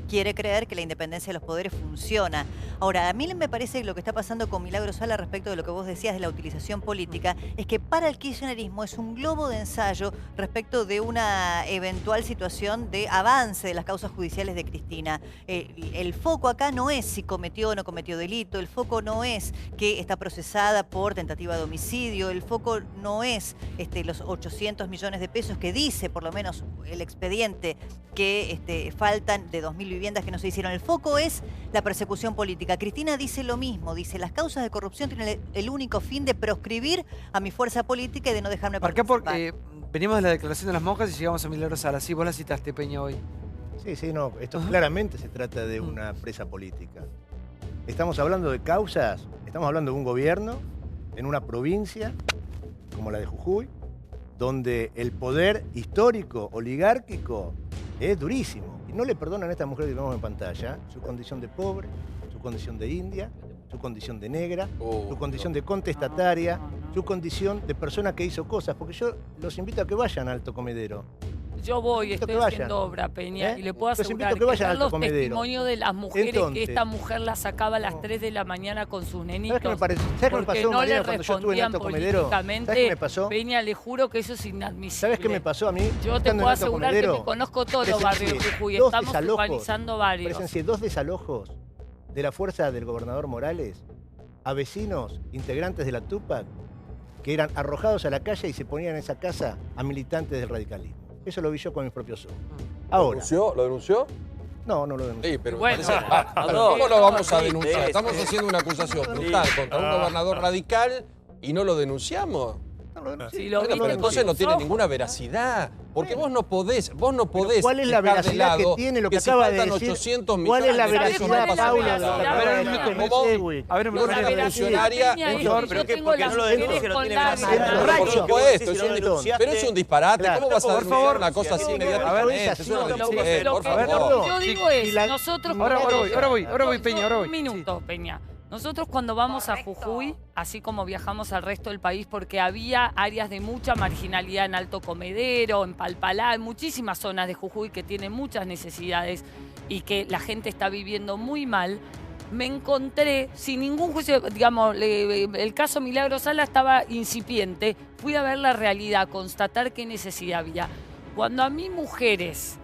quiere creer que la independencia de los poderes funciona. Ahora, a mí me parece que lo que está pasando con Milagros Sala respecto de lo que vos decías de la utilización política es que para el kirchnerismo es un globo de ensayo respecto de una eventual situación de avance de las causas judiciales de Cristina. El foco acá no es si cometió o no cometió delito, el foco no es que está procesada por tentativa de homicidio, el foco no es los 800 millones de pesos que dice por lo menos el expediente que faltan de 2.000 viviendas que no se hicieron. El foco es la persecución política. Cristina dice lo mismo, dice las causas de corrupción tienen el único fin de proscribir a mi fuerza política y de no dejarme participar. Porque venimos de la declaración de las monjas y llegamos a Milagros Sala. Sí, vos la citaste, Peña, hoy. Sí, no, esto claramente se trata de una presa política. Estamos hablando de causas, estamos hablando de un gobierno en una provincia como la de Jujuy, donde el poder histórico, oligárquico, es durísimo. Y no le perdonan a esta mujer que vemos en pantalla su condición de pobre, su condición de india, su condición de negra, su condición de contestataria, su condición de persona que hizo cosas. Porque yo los invito a que vayan al Alto Comedero. Yo voy, estoy haciendo obra, Peña, y le puedo asegurar que están los testimonios de las mujeres, que esta mujer la sacaba a las 3 de la mañana con sus nenitos. ¿Sabes qué me pasó, Marina, cuando yo estuve en Alto Comedero? ¿Sabes qué me pasó? Peña, le juro que eso es inadmisible. ¿Sabes qué me pasó a mí? Yo te puedo asegurar que me conozco todos los barrios de Jujuy, estamos urbanizando varios. Presencié 2 desalojos de la fuerza del gobernador Morales a vecinos integrantes de la Tupac que eran arrojados a la calle y se ponían en esa casa a militantes del radicalismo. Eso lo vi yo con mis propios ojos. Ahora. ¿Lo denunció? No, no lo denunció. Sí, pero bueno, ¿cómo lo vamos a denunciar? Estamos haciendo una acusación brutal contra un gobernador radical y no lo denunciamos. Si lo pero entonces no tiene ninguna veracidad. Porque vos no podés ¿cuál es la veracidad que tiene lo que acaba de decir? 800 ¿Cuál es la veracidad, Paula? A ver, una funcionaria. Pero que porque no lo denuncia no tiene veracidad. Por supuesto, pero es un disparate. ¿Cómo vas a denunciar una cosa así inmediatamente? Por favor. Yo digo es, nosotros... Ahora voy, Peña, ahora voy. Un minuto, Peña. Nosotros cuando vamos a Jujuy, así como viajamos al resto del país, porque había áreas de mucha marginalidad en Alto Comedero, en Palpalá, en muchísimas zonas de Jujuy que tienen muchas necesidades y que la gente está viviendo muy mal, me encontré sin ningún juicio, digamos, el caso Milagros Sala estaba incipiente, fui a ver la realidad, constatar qué necesidad había. Cuando a mí mujeres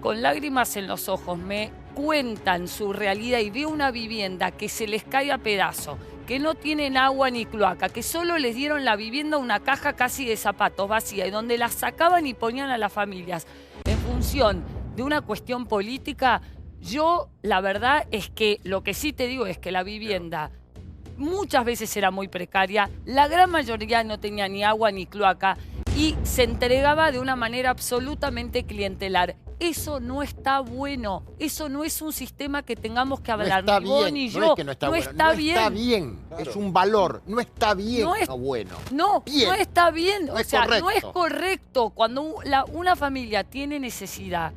con lágrimas en los ojos me cuentan su realidad y veo una vivienda que se les cae a pedazo, que no tienen agua ni cloaca, que solo les dieron la vivienda una caja casi de zapatos vacía y donde las sacaban y ponían a las familias en función de una cuestión política, yo la verdad es que lo que sí te digo es que la vivienda muchas veces era muy precaria, la gran mayoría no tenía ni agua ni cloaca y se entregaba de una manera absolutamente clientelar. Eso no está bueno, eso no es un sistema que tengamos que hablar, no está ni vos bien, ni yo. No es que no está bueno, está bien. Está bien, es un valor, no está bien no es, bueno. No, bien. No está bien, No es correcto. no es correcto. Cuando una familia tiene necesidad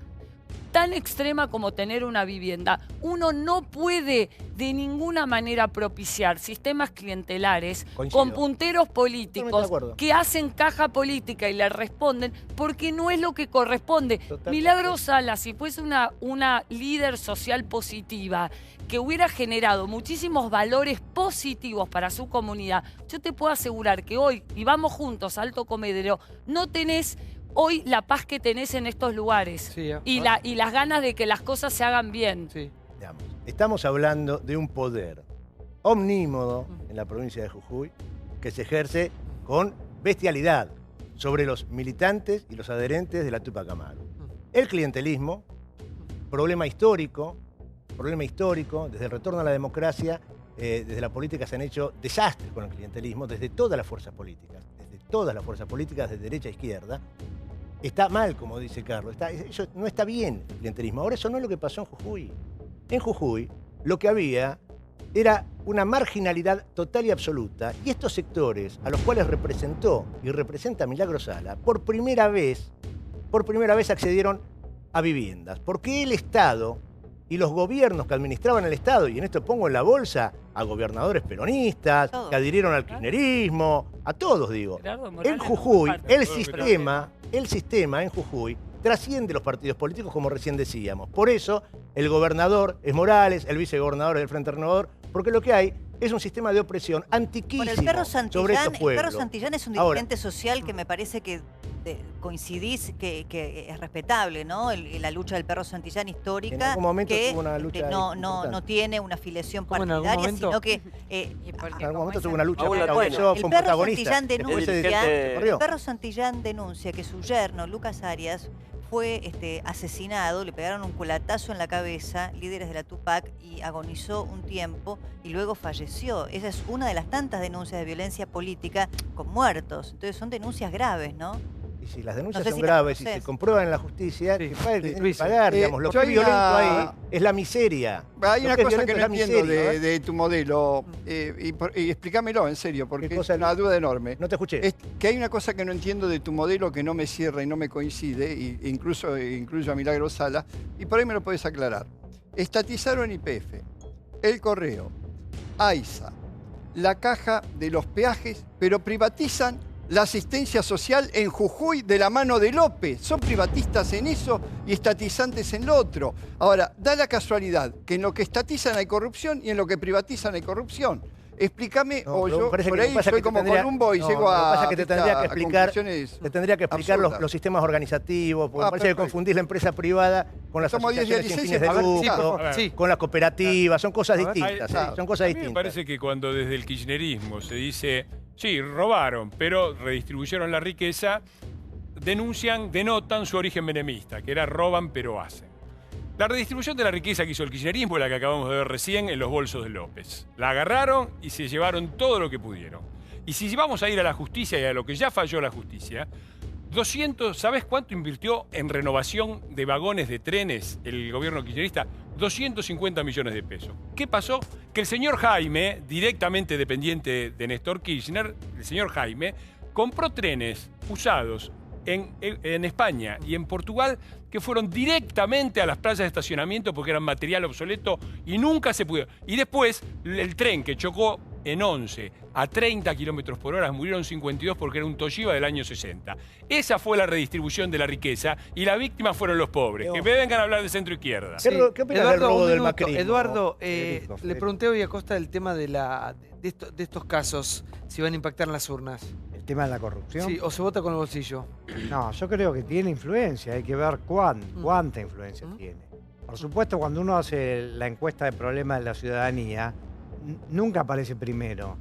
tan extrema como tener una vivienda, uno no puede de ninguna manera propiciar sistemas clientelares con punteros políticos que hacen caja política y le responden porque no es lo que corresponde. Milagros Salas, si fuese una líder social positiva que hubiera generado muchísimos valores positivos para su comunidad, yo te puedo asegurar que hoy, y vamos juntos, Alto Comedero, no tenés hoy la paz que tenés en estos lugares y las ganas de que las cosas se hagan bien. Digamos, estamos hablando de un poder omnímodo en la provincia de Jujuy que se ejerce con bestialidad sobre los militantes y los adherentes de la Tupac Amaru. El clientelismo, problema histórico, desde el retorno a la democracia, desde la política se han hecho desastres con el clientelismo, desde todas las fuerzas políticas, de derecha a izquierda. Está mal, como dice Carlos, eso no está bien el clientelismo. Ahora eso no es lo que pasó en Jujuy. En Jujuy lo que había era una marginalidad total y absoluta, y estos sectores a los cuales representó y representa Milagros Sala, por primera vez accedieron a viviendas, porque el Estado y los gobiernos que administraban el Estado, y en esto pongo en la bolsa a gobernadores peronistas, que adhirieron al kirchnerismo, a todos digo. En Jujuy, el sistema en Jujuy trasciende los partidos políticos, como recién decíamos. Por eso el gobernador es Morales, el vicegobernador es del Frente Renovador, porque lo que hay es un sistema de opresión antiquísimo sobre estos pueblos. El Perro Santillán es un dirigente social que me parece que coincidís que es respetable, ¿no? La lucha del Perro Santillán histórica, en algún momento que tuvo una lucha no tiene una afiliación partidaria, sino que en algún momento tuvo una lucha el Perro Santillán denuncia que su yerno, Lucas Arias, fue asesinado, le pegaron un culatazo en la cabeza, líderes de la Tupac, y agonizó un tiempo y luego falleció. Esa es una de las tantas denuncias de violencia política con muertos. Entonces son denuncias graves, ¿no? Y si las denuncias son graves y se comprueban en la justicia, que pagar, digamos. Lo que es violento ahí es la miseria. Hay una cosa que no entiendo de tu modelo, y explícamelo en serio, porque es una duda enorme. No te escuché. Es que hay una cosa que no entiendo de tu modelo que no me cierra y no me coincide, e incluso incluyo a Milagros Sala, y por ahí me lo podés aclarar. Estatizaron YPF, el correo, AISA, la caja de los peajes, pero privatizan la asistencia social en Jujuy de la mano de López. Son privatistas en eso y estatizantes en lo otro. Ahora, da la casualidad que en lo que estatizan hay corrupción y en lo que privatizan hay corrupción. Explícame, o yo por ahí soy como Columbo y llego a... Lo que pasa es que te tendría que explicar los sistemas organizativos, porque me parece que confundís la empresa privada con las asociaciones sin fines de lucro, con las cooperativas, son cosas distintas. Son cosas distintas. Me parece que cuando desde el kirchnerismo se dice, sí, robaron, pero redistribuyeron la riqueza, denotan su origen menemista, que era roban pero hacen. La redistribución de la riqueza que hizo el kirchnerismo es la que acabamos de ver recién en los bolsos de López. La agarraron y se llevaron todo lo que pudieron. Y si vamos a ir a la justicia y a lo que ya falló la justicia, ¿sabes cuánto invirtió en renovación de vagones de trenes el gobierno kirchnerista? 250 millones de pesos. ¿Qué pasó? Que el señor Jaime, directamente dependiente de Néstor Kirchner, el señor Jaime, compró trenes usados en España y en Portugal que fueron directamente a las plazas de estacionamiento porque eran material obsoleto y nunca se pudo. Y después, el tren que chocó en 11 a 30 kilómetros por hora, murieron 52 porque era un Toshiba del año 60. Esa fue la redistribución de la riqueza y la víctima fueron los pobres. Que me vengan a hablar de centro izquierda. ¿Qué opinas del robo del macrismo? Eduardo, le pregunté hoy a Costa del tema de estos casos, si van a impactar en las urnas. ¿El tema de la corrupción? Sí, o se vota con el bolsillo. No, yo creo que tiene influencia, hay que ver cuánta influencia tiene. Por supuesto, cuando uno hace la encuesta de problemas de la ciudadanía, nunca aparece primero.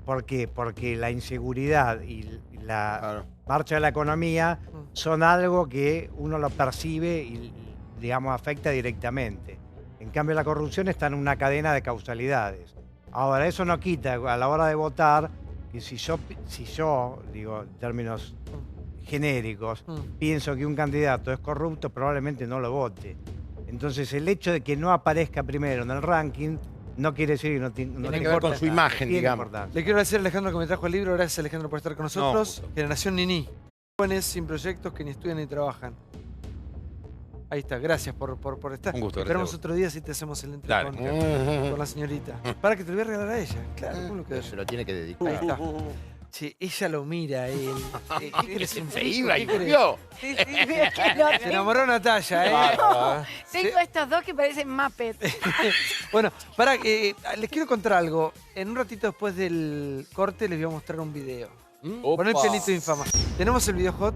¿Por qué? Porque la inseguridad y la marcha de la economía son algo que uno lo percibe y, digamos, afecta directamente. En cambio, la corrupción está en una cadena de causalidades. Ahora, eso no quita a la hora de votar que si yo digo, en términos genéricos, pienso que un candidato es corrupto, probablemente no lo vote. Entonces, el hecho de que no aparezca primero en el ranking no quiere decir que no tiene que ver con su imagen, digamos. Le quiero agradecer a Alejandro que me trajo el libro. Gracias, Alejandro, por estar con nosotros. Generación Nini. Jóvenes sin proyectos que ni estudian ni trabajan. Ahí está, gracias por estar. Un gusto. Esperamos otro día si te hacemos el entrevista con la señorita. Para que te lo voy a regalar a ella. Claro, ¿cómo lo quedó? Se lo tiene que dedicar. Ahí está. Sí, ella lo mira a él. ¿Qué querés? Se iba y volvió. Sí, es que no, Se enamoró Natalia, ¿eh? No, tengo estos dos que parecen Muppets. Bueno, pará, les quiero contar algo. En un ratito después del corte les voy a mostrar un video. Con el pianito de Infama. Tenemos el video hot.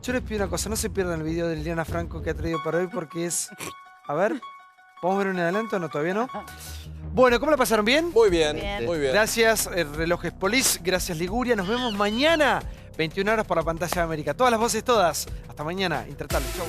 Yo les pido una cosa, no se pierdan el video de Liliana Franco que ha traído para hoy porque es... A ver, ¿podemos ver un adelanto? No, todavía no. Bueno, ¿cómo la pasaron? ¿Bien? Muy bien, muy bien. Gracias, Relojes Polis. Gracias, Liguria. Nos vemos mañana, 21 horas por la pantalla de América. Todas las voces, todas. Hasta mañana. Intertal. Chau.